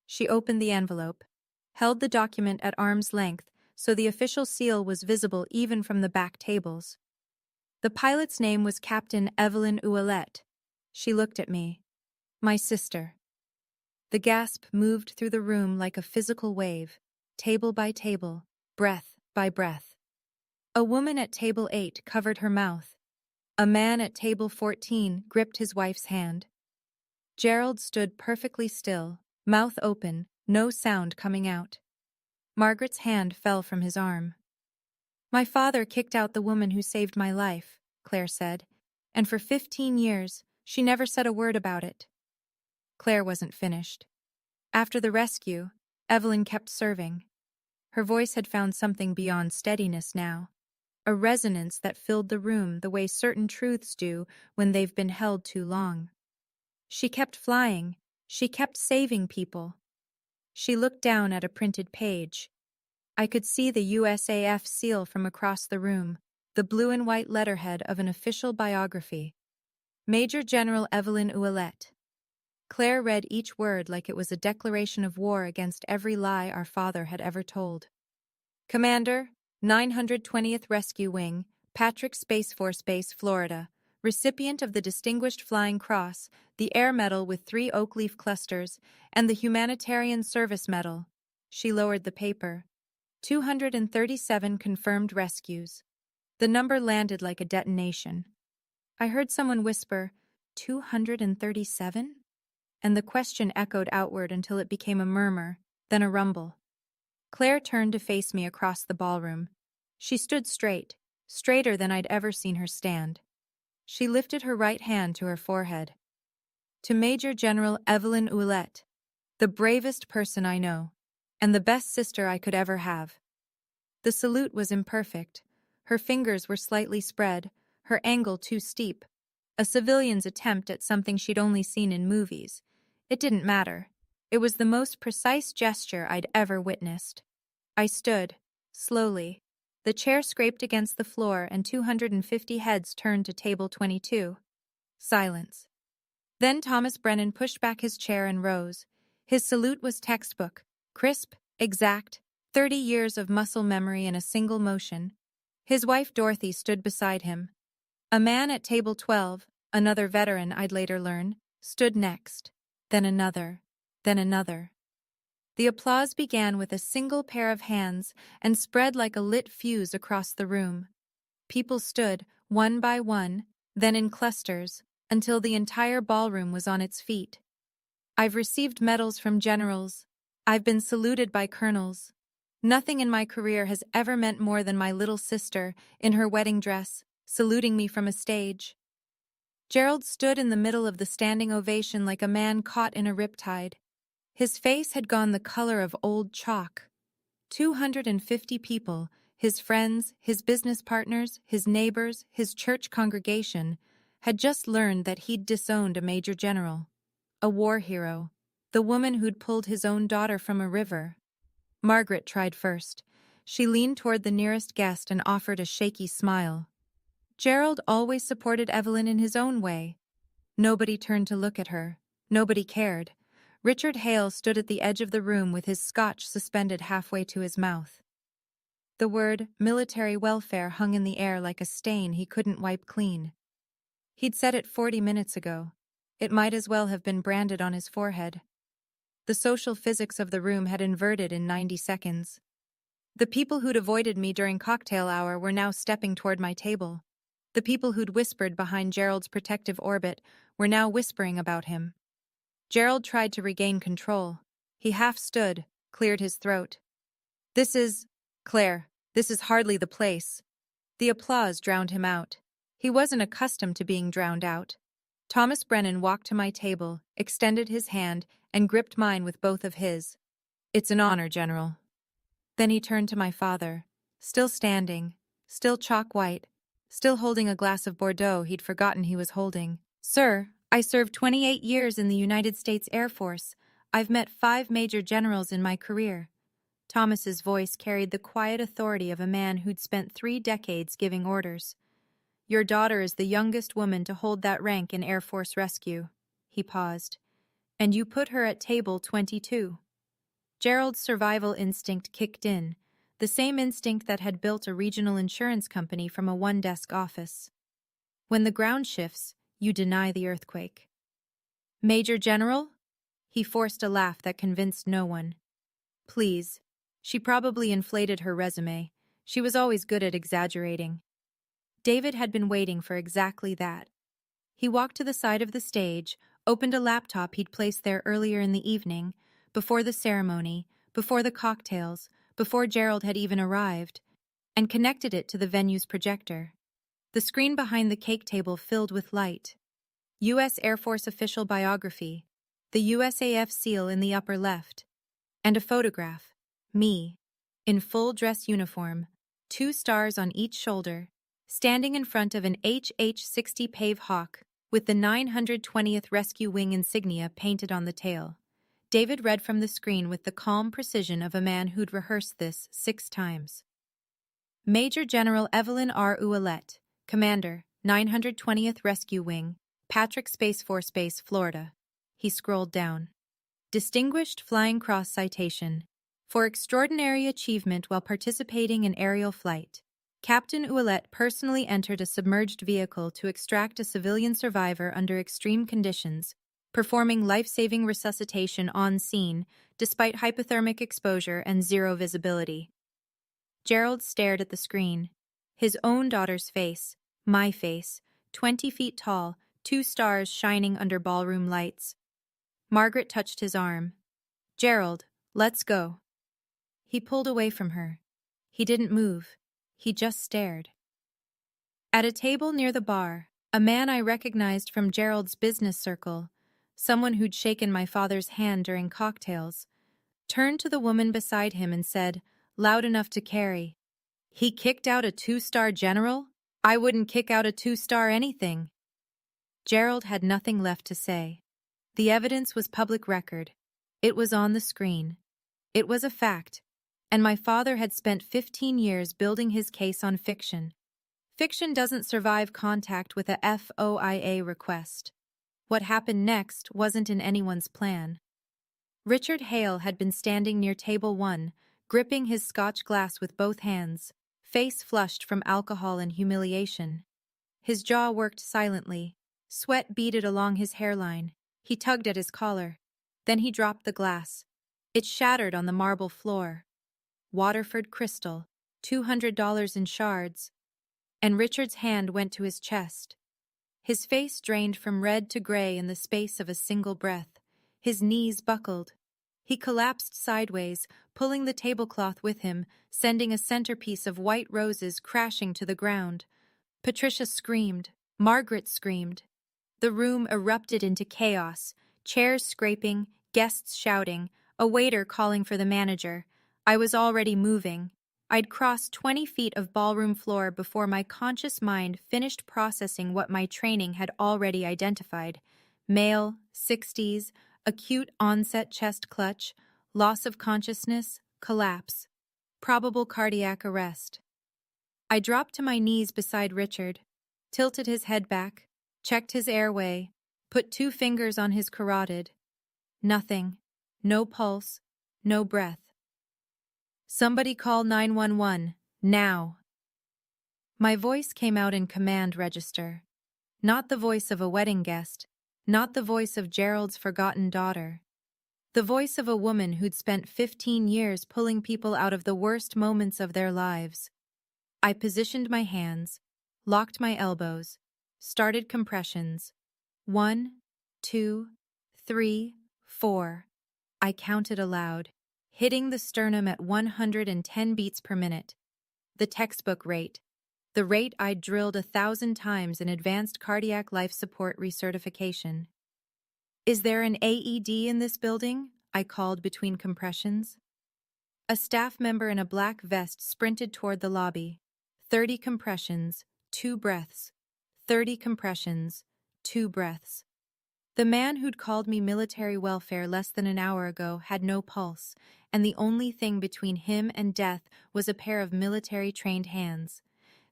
She opened the envelope, held the document at arm's length so the official seal was visible even from the back tables. The pilot's name was Captain Evelyn Ouellette. She looked at me. My sister. The gasp moved through the room like a physical wave, table by table, breath by breath. A woman at table 8 covered her mouth. A man at table 14 gripped his wife's hand. Gerald stood perfectly still, mouth open, no sound coming out. Margaret's hand fell from his arm. My father kicked out the woman who saved my life, Claire said, and for 15 years, she never said a word about it. Claire wasn't finished. After the rescue, Evelyn kept serving. Her voice had found something beyond steadiness now, a resonance that filled the room the way certain truths do when they've been held too long. She kept flying. She kept saving people. She looked down at a printed page. I could see the USAF seal from across the room, the blue and white letterhead of an official biography. Major General Evelyn Ouellette. Claire read each word like it was a declaration of war against every lie our father had ever told. Commander, 920th Rescue Wing, Patrick Space Force Base, Florida. Recipient of the Distinguished Flying Cross, the Air Medal with 3 oak leaf clusters, and the Humanitarian Service Medal. She lowered the paper. 237 confirmed rescues. The number landed like a detonation. I heard someone whisper, 237? And the question echoed outward until it became a murmur, then a rumble. Claire turned to face me across the ballroom. She stood straight, straighter than I'd ever seen her stand. She lifted her right hand to her forehead. To Major General Evelyn Ouellette, the bravest person I know, and the best sister I could ever have. The salute was imperfect. Her fingers were slightly spread, her angle too steep. A civilian's attempt at something she'd only seen in movies. It didn't matter. It was the most precise gesture I'd ever witnessed. I stood, slowly. The chair scraped against the floor and 250 heads turned to table 22. Silence. Then Thomas Brennan pushed back his chair and rose. His salute was textbook, crisp, exact, 30 years of muscle memory in a single motion. His wife Dorothy stood beside him. A man at table 12, another veteran I'd later learn, stood next. Then another. Then another. The applause began with a single pair of hands and spread like a lit fuse across the room. People stood, one by one, then in clusters, until the entire ballroom was on its feet. I've received medals from generals. I've been saluted by colonels. Nothing in my career has ever meant more than my little sister, in her wedding dress, saluting me from a stage. Gerald stood in the middle of the standing ovation like a man caught in a riptide. His face had gone the color of old chalk. 250 people, his friends, his business partners, his neighbors, his church congregation, had just learned that he'd disowned a major general, a war hero, the woman who'd pulled his own daughter from a river. Margaret tried first. She leaned toward the nearest guest and offered a shaky smile. Gerald always supported Evelyn in his own way. Nobody turned to look at her. Nobody cared. Richard Hale stood at the edge of the room with his scotch suspended halfway to his mouth. The word military welfare hung in the air like a stain he couldn't wipe clean. He'd said it 40 minutes ago. It might as well have been branded on his forehead. The social physics of the room had inverted in 90 seconds. The people who'd avoided me during cocktail hour were now stepping toward my table. The people who'd whispered behind Gerald's protective orbit were now whispering about him. Gerald tried to regain control. He half stood, cleared his throat. Claire, this is hardly the place. The applause drowned him out. He wasn't accustomed to being drowned out. Thomas Brennan walked to my table, extended his hand, and gripped mine with both of his. It's an honor, General. Then he turned to my father, still standing, still chalk-white, still holding a glass of Bordeaux he'd forgotten he was holding. Sir, I served 28 years in the United States Air Force. I've met 5 major generals in my career. Thomas's voice carried the quiet authority of a man who'd spent 3 decades giving orders. Your daughter is the youngest woman to hold that rank in Air Force rescue. He paused. And you put her at table 22. Gerald's survival instinct kicked in, the same instinct that had built a regional insurance company from a one-desk office. When the ground shifts, you deny the earthquake. Major General? He forced a laugh that convinced no one. Please. She probably inflated her resume. She was always good at exaggerating. David had been waiting for exactly that. He walked to the side of the stage, opened a laptop he'd placed there earlier in the evening, before the ceremony, before the cocktails, before Gerald had even arrived, and connected it to the venue's projector. The screen behind the cake table filled with light. U.S. Air Force official biography, the USAF seal in the upper left, and a photograph, me, in full dress uniform, 2 stars on each shoulder, standing in front of an HH-60 Pave Hawk with the 920th Rescue Wing insignia painted on the tail. David read from the screen with the calm precision of a man who'd rehearsed this 6 times. Major General Evelyn R. Ouellette, Commander, 920th Rescue Wing, Patrick Space Force Base, Florida. He scrolled down. Distinguished Flying Cross Citation. For extraordinary achievement while participating in aerial flight, Captain Ouellette personally entered a submerged vehicle to extract a civilian survivor under extreme conditions, performing life-saving resuscitation on scene despite hypothermic exposure and zero visibility. Gerald stared at the screen. His own daughter's face, my face, 20 feet tall, 2 stars shining under ballroom lights. Margaret touched his arm. "Gerald, let's go." He pulled away from her. He didn't move. He just stared. At a table near the bar, a man I recognized from Gerald's business circle, someone who'd shaken my father's hand during cocktails, turned to the woman beside him and said, loud enough to carry, "He kicked out a 2-star general? I wouldn't kick out a 2-star anything." Gerald had nothing left to say. The evidence was public record. It was on the screen. It was a fact, and my father had spent 15 years building his case on fiction. Fiction doesn't survive contact with a FOIA request. What happened next wasn't in anyone's plan. Richard Hale had been standing near table 1, gripping his Scotch glass with both hands, face flushed from alcohol and humiliation. His jaw worked silently. Sweat beaded along his hairline. He tugged at his collar. Then he dropped the glass. It shattered on the marble floor. Waterford crystal, $200 in shards. And Richard's hand went to his chest. His face drained from red to gray in the space of a single breath. His knees buckled. He collapsed sideways, pulling the tablecloth with him, sending a centerpiece of white roses crashing to the ground. Patricia screamed. Margaret screamed. The room erupted into chaos, chairs scraping, guests shouting, a waiter calling for the manager. I was already moving. I'd crossed 20 feet of ballroom floor before my conscious mind finished processing what my training had already identified. Male, 60s, acute onset chest clutch, loss of consciousness, collapse. Probable cardiac arrest. I dropped to my knees beside Richard, tilted his head back, checked his airway, put 2 fingers on his carotid. Nothing. No pulse. No breath. "Somebody call 911, now." My voice came out in command register. Not the voice of a wedding guest, not the voice of Gerald's forgotten daughter. The voice of a woman who'd spent 15 years pulling people out of the worst moments of their lives. I positioned my hands, locked my elbows, started compressions. 1, 2, 3, 4. I counted aloud, hitting the sternum at 110 beats per minute. The textbook rate. The rate I'd drilled 1,000 times in advanced cardiac life support recertification. "Is there an AED in this building?" I called between compressions. A staff member in a black vest sprinted toward the lobby. 30 compressions, 2 breaths. 30 compressions, 2 breaths. The man who'd called me military welfare less than an hour ago had no pulse, and the only thing between him and death was a pair of military-trained hands.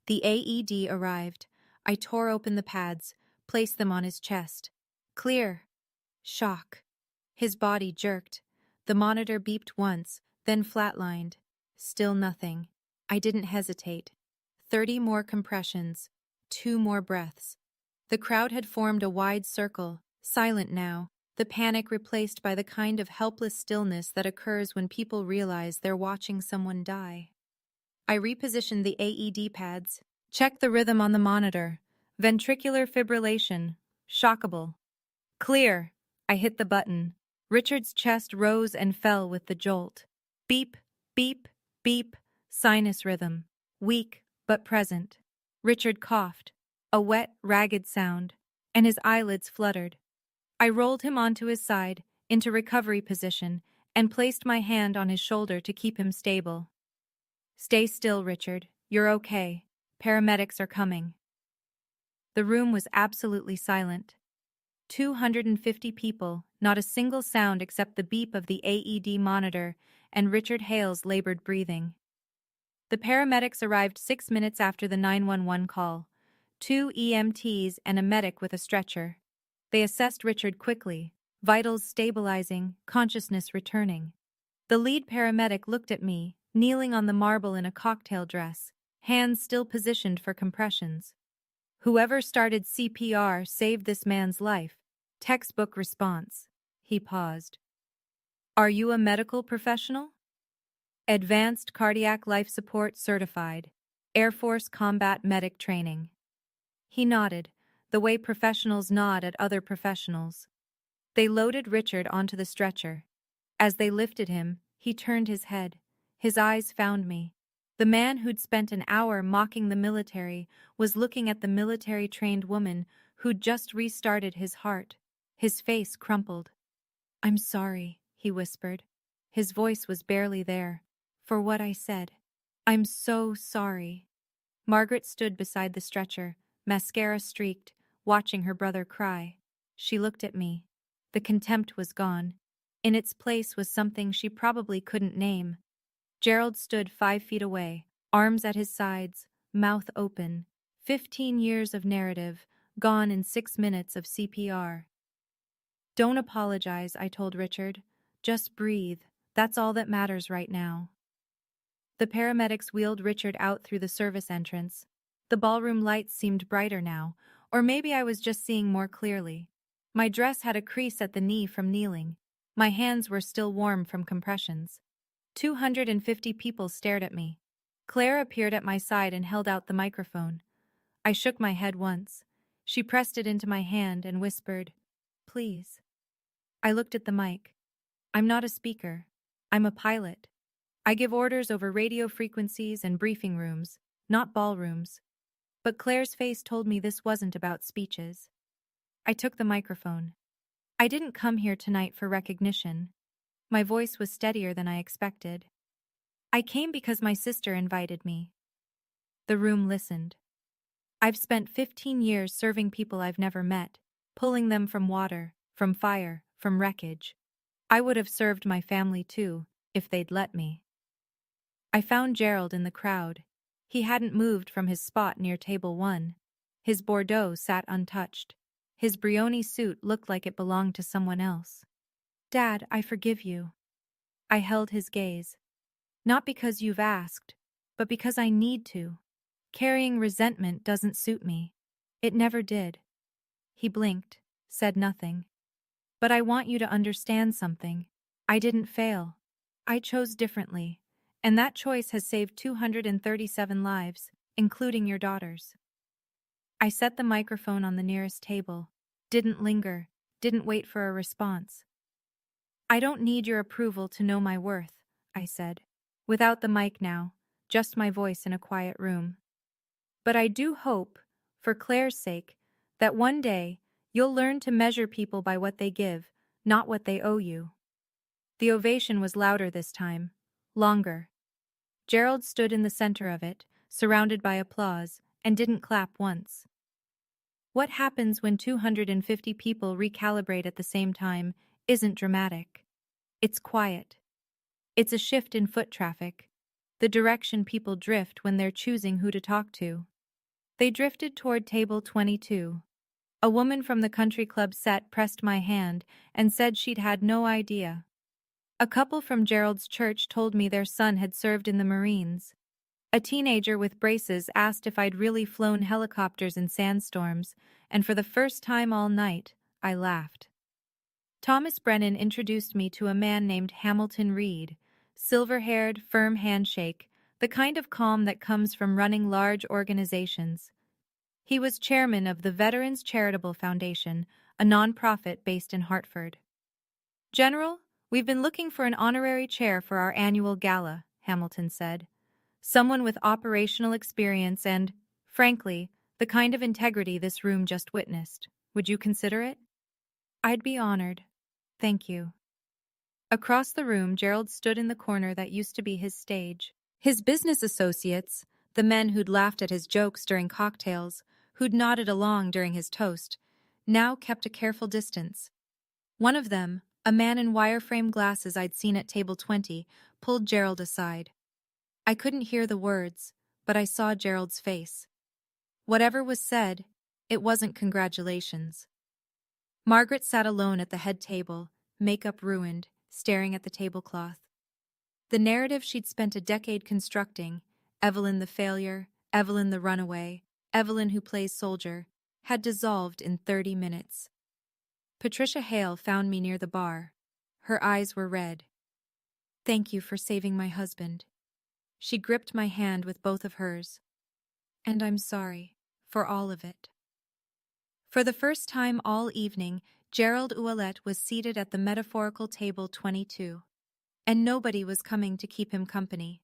The AED arrived. I tore open the pads, placed them on his chest. Clear. Shock. His body jerked. The monitor beeped once, then flatlined. Still nothing. I didn't hesitate. 30 more compressions. 2 more breaths. The crowd had formed a wide circle, silent now, the panic replaced by the kind of helpless stillness that occurs when people realize they're watching someone die. I repositioned the AED pads, checked the rhythm on the monitor. Ventricular fibrillation. Shockable. Clear. I hit the button. Richard's chest rose and fell with the jolt. Beep, beep, beep. Sinus rhythm. Weak, but present. Richard coughed. A wet, ragged sound, and his eyelids fluttered. I rolled him onto his side, into recovery position, and placed my hand on his shoulder to keep him stable. "Stay still, Richard. You're okay. Paramedics are coming." The room was absolutely silent. 250 people, not a single sound except the beep of the AED monitor and Richard Hale's labored breathing. The paramedics arrived 6 minutes after the 911 call. 2 EMTs and a medic with a stretcher. They assessed Richard quickly, vitals stabilizing, consciousness returning. The lead paramedic looked at me, kneeling on the marble in a cocktail dress, hands still positioned for compressions. Whoever started CPR saved this man's life. Textbook response. He paused. Are you a medical professional? Advanced Cardiac Life Support Certified. Air Force Combat Medic Training. He nodded, the way professionals nod at other professionals. They loaded Richard onto the stretcher. As they lifted him, he turned his head. His eyes found me. The man who'd spent an hour mocking the military was looking at the military-trained woman who'd just restarted his heart. His face crumpled. I'm sorry, he whispered. His voice was barely there. For what I said. I'm so sorry. Margaret stood beside the stretcher, mascara streaked, watching her brother cry. She looked at me. The contempt was gone. In its place was something she probably couldn't name. Gerald stood 5 feet away, arms at his sides, mouth open. 15 years of narrative, gone in 6 minutes of CPR. Don't apologize, I told Richard. Just breathe. That's all that matters right now. The paramedics wheeled Richard out through the service entrance. The ballroom lights seemed brighter now, or maybe I was just seeing more clearly. My dress had a crease at the knee from kneeling. My hands were still warm from compressions. 250 people stared at me. Claire appeared at my side and held out the microphone. I shook my head once. She pressed it into my hand and whispered, "Please." I looked at the mic. I'm not a speaker. I'm a pilot. I give orders over radio frequencies and briefing rooms, not ballrooms. But Claire's face told me this wasn't about speeches. I took the microphone. I didn't come here tonight for recognition. My voice was steadier than I expected. I came because my sister invited me. The room listened. I've spent 15 years serving people I've never met, pulling them from water, from fire, from wreckage. I would have served my family too, if they'd let me. I found Gerald in the crowd. He hadn't moved from his spot near table 1. His Bordeaux sat untouched. His Brioni suit looked like it belonged to someone else. Dad, I forgive you. I held his gaze. Not because you've asked, but because I need to. Carrying resentment doesn't suit me. It never did. He blinked, said nothing. But I want you to understand something. I didn't fail. I chose differently, and that choice has saved 237 lives, including your daughter's. I set the microphone on the nearest table, didn't linger, didn't wait for a response. I don't need your approval to know my worth, I said. Without the mic now, just my voice in a quiet room. But I do hope, for Claire's sake, that one day you'll learn to measure people by what they give, not what they owe you. The ovation was louder this time, longer. Gerald stood in the center of it, surrounded by applause, and didn't clap once. What happens when 250 people recalibrate at the same time isn't dramatic. It's quiet. It's a shift in foot traffic, the direction people drift when they're choosing who to talk to. They drifted toward table 22. A woman from the country club set pressed my hand and said she'd had no idea. A couple from Gerald's church told me their son had served in the Marines. A teenager with braces asked if I'd really flown helicopters in sandstorms, and for the first time all night, I laughed. Thomas Brennan introduced me to a man named Hamilton Reed, silver-haired, firm handshake, the kind of calm that comes from running large organizations. He was chairman of the Veterans Charitable Foundation, a nonprofit based in Hartford. General, we've been looking for an honorary chair for our annual gala, Hamilton said. Someone with operational experience and, frankly, the kind of integrity this room just witnessed. Would you consider it? I'd be honored. Thank you. Across the room, Gerald stood in the corner that used to be his stage. His business associates, the men who'd laughed at his jokes during cocktails, who'd nodded along during his toast, now kept a careful distance. One of them, a man in wireframe glasses I'd seen at table 20, pulled Gerald aside. I couldn't hear the words, but I saw Gerald's face. Whatever was said, it wasn't congratulations. Margaret sat alone at the head table, makeup ruined, staring at the tablecloth. The narrative she'd spent a decade constructing, Evelyn the failure, Evelyn the runaway, Evelyn who plays soldier, had dissolved in 30 minutes. Patricia Hale found me near the bar. Her eyes were red. "Thank you for saving my husband." She gripped my hand with both of hers. "And I'm sorry for all of it." For the first time all evening, Gerald Ouellette was seated at the metaphorical table 22. And nobody was coming to keep him company.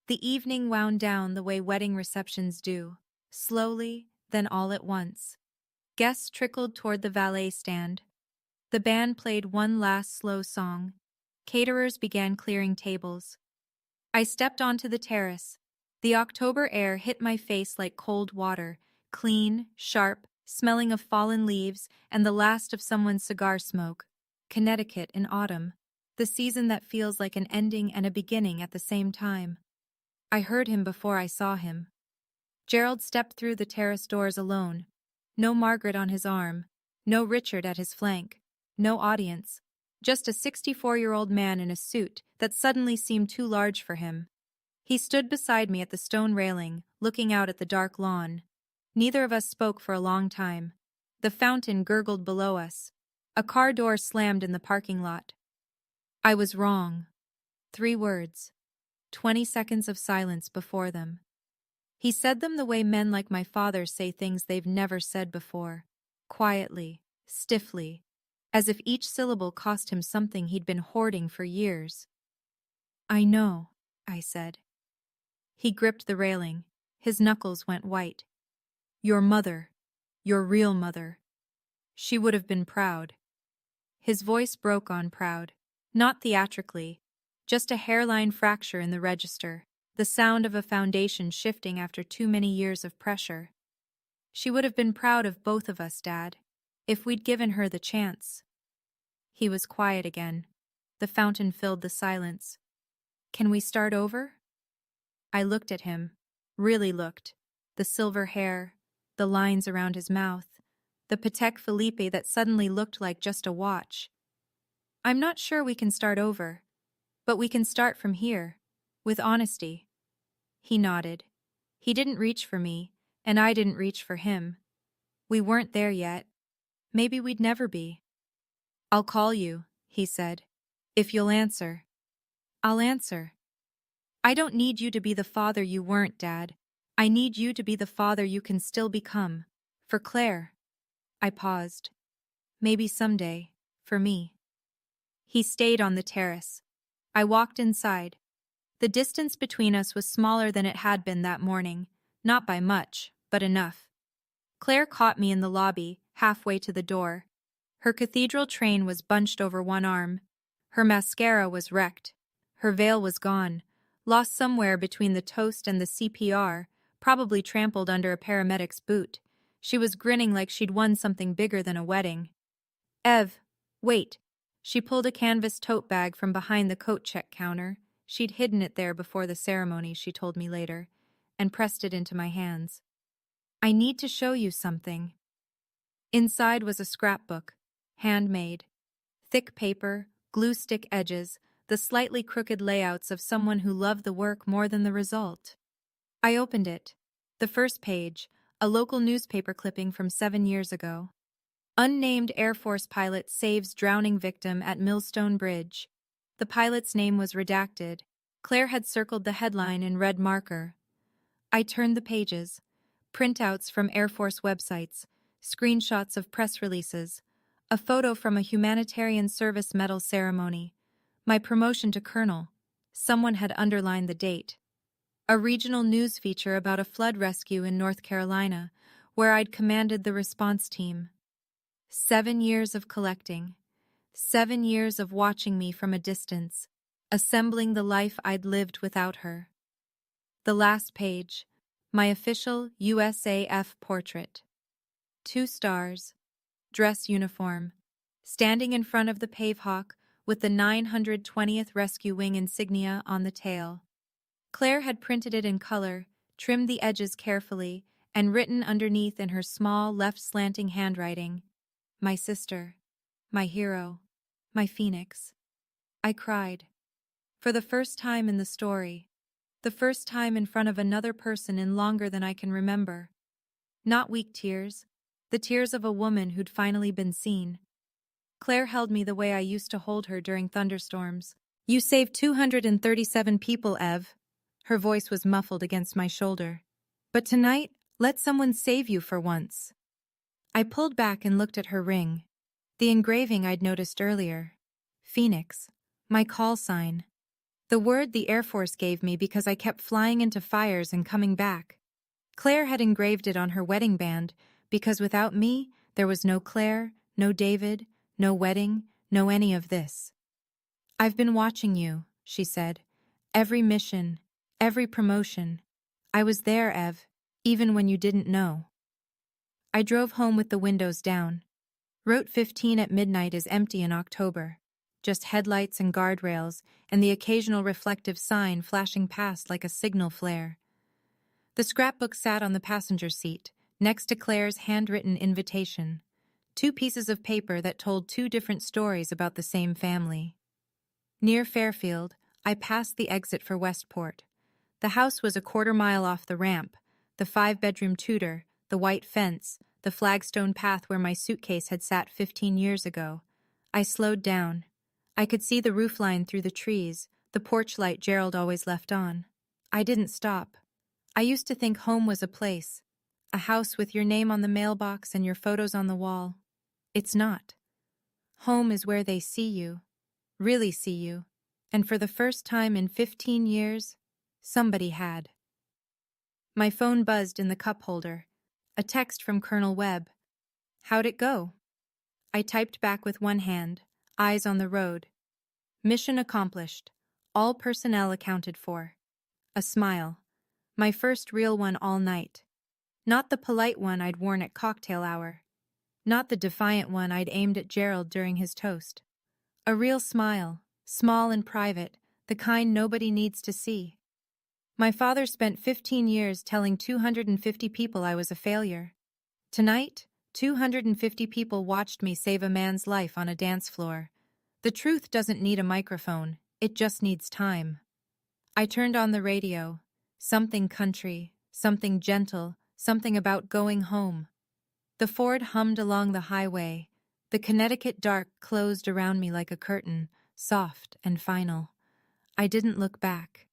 The evening wound down the way wedding receptions do, slowly, then all at once. Guests trickled toward the valet stand. The band played one last slow song. Caterers began clearing tables. I stepped onto the terrace. The October air hit my face like cold water, clean, sharp, smelling of fallen leaves and the last of someone's cigar smoke. Connecticut in autumn, the season that feels like an ending and a beginning at the same time. I heard him before I saw him. Gerald stepped through the terrace doors alone. No Margaret on his arm, no Richard at his flank, no audience. Just a 64-year-old man in a suit that suddenly seemed too large for him. He stood beside me at the stone railing, looking out at the dark lawn. Neither of us spoke for a long time. The fountain gurgled below us. A car door slammed in the parking lot. I was wrong. 3 words. 20 seconds of silence before them. He said them the way men like my father say things they've never said before. Quietly, stiffly, as if each syllable cost him something he'd been hoarding for years. "I know," I said. He gripped the railing. His knuckles went white. "Your mother, your real mother. She would have been proud." His voice broke on proud, not theatrically, just a hairline fracture in the register, the sound of a foundation shifting after too many years of pressure. "She would have been proud of both of us, Dad, if we'd given her the chance." He was quiet again. The fountain filled the silence. "Can we start over?" I looked at him, really looked. The silver hair, the lines around his mouth, the Patek Philippe that suddenly looked like just a watch. "I'm not sure we can start over, but we can start from here, with honesty." He nodded. He didn't reach for me, and I didn't reach for him. We weren't there yet. Maybe we'd never be. "I'll call you," he said. "If you'll answer." "I'll answer." "I don't need you to be the father you weren't, Dad. I need you to be the father you can still become. For Claire." I paused. "Maybe someday, for me." He stayed on the terrace. I walked inside. The distance between us was smaller than it had been that morning, not by much, but enough. Claire caught me in the lobby, halfway to the door. Her cathedral train was bunched over one arm. Her mascara was wrecked. Her veil was gone, lost somewhere between the toast and the CPR, probably trampled under a paramedic's boot. She was grinning like she'd won something bigger than a wedding. "Ev, wait." She pulled a canvas tote bag from behind the coat check counter. She'd hidden it there before the ceremony, she told me later, and pressed it into my hands. "I need to show you something." Inside was a scrapbook, handmade. Thick paper, glue stick edges, the slightly crooked layouts of someone who loved the work more than the result. I opened it. The first page, a local newspaper clipping from 7 years ago. Unnamed Air Force pilot saves drowning victim at Millstone Bridge. The pilot's name was redacted. Claire had circled the headline in red marker. I turned the pages. Printouts from Air Force websites, screenshots of press releases, a photo from a humanitarian service medal ceremony, my promotion to colonel. Someone had underlined the date. A regional news feature about a flood rescue in North Carolina, where I'd commanded the response team. 7 years of collecting. 7 years of watching me from a distance, assembling the life I'd lived without her. The last page, my official USAF portrait. 2 stars, dress uniform, standing in front of the Pavehawk with the 920th Rescue Wing insignia on the tail. Claire had printed it in color, trimmed the edges carefully, and written underneath in her small left slanting handwriting, "My sister." My hero. My phoenix. I cried. For the first time in the story. The first time in front of another person in longer than I can remember. Not weak tears. The tears of a woman who'd finally been seen. Claire held me the way I used to hold her during thunderstorms. You saved 237 people, Ev. Her voice was muffled against my shoulder. But tonight, let someone save you for once. I pulled back and looked at her ring. The engraving I'd noticed earlier. Phoenix. My call sign. The word the Air Force gave me because I kept flying into fires and coming back. Claire had engraved it on her wedding band because without me, there was no Claire, no David, no wedding, no any of this. I've been watching you, she said. Every mission, every promotion. I was there, Ev, even when you didn't know. I drove home with the windows down. Route 15 at midnight is empty in October. Just headlights and guardrails, and the occasional reflective sign flashing past like a signal flare. The scrapbook sat on the passenger seat, next to Claire's handwritten invitation. 2 pieces of paper that told 2 different stories about the same family. Near Fairfield, I passed the exit for Westport. The house was a quarter-mile off the ramp, the 5-bedroom Tudor, the white fence, the flagstone path where my suitcase had sat 15 years ago. I slowed down. I could see the roofline through the trees, the porch light Gerald always left on. I didn't stop. I used to think home was a place, a house with your name on the mailbox and your photos on the wall. It's not. Home is where they see you, really see you, and for the first time in 15 years, somebody had. My phone buzzed in the cup holder. A text from Colonel Webb. How'd it go? I typed back with one hand, eyes on the road. Mission accomplished. All personnel accounted for. A smile. My first real one all night. Not the polite one I'd worn at cocktail hour. Not the defiant one I'd aimed at Gerald during his toast. A real smile, small and private, the kind nobody needs to see. My father spent 15 years telling 250 people I was a failure. Tonight, 250 people watched me save a man's life on a dance floor. The truth doesn't need a microphone, it just needs time. I turned on the radio. Something country, something gentle, something about going home. The Ford hummed along the highway. The Connecticut dark closed around me like a curtain, soft and final. I didn't look back.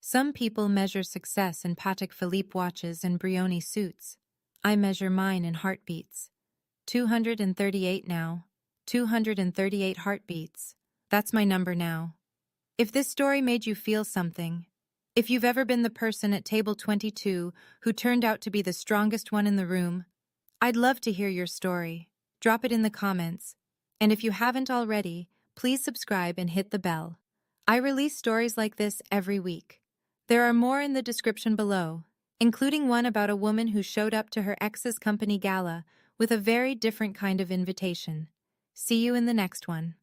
Some people measure success in Patek Philippe watches and Brioni suits. I measure mine in heartbeats. 238 now. 238 heartbeats. That's my number now. If this story made you feel something, if you've ever been the person at table 22 who turned out to be the strongest one in the room, I'd love to hear your story. Drop it in the comments. And if you haven't already, please subscribe and hit the bell. I release stories like this every week. There are more in the description below, including one about a woman who showed up to her ex's company gala with a very different kind of invitation. See you in the next one.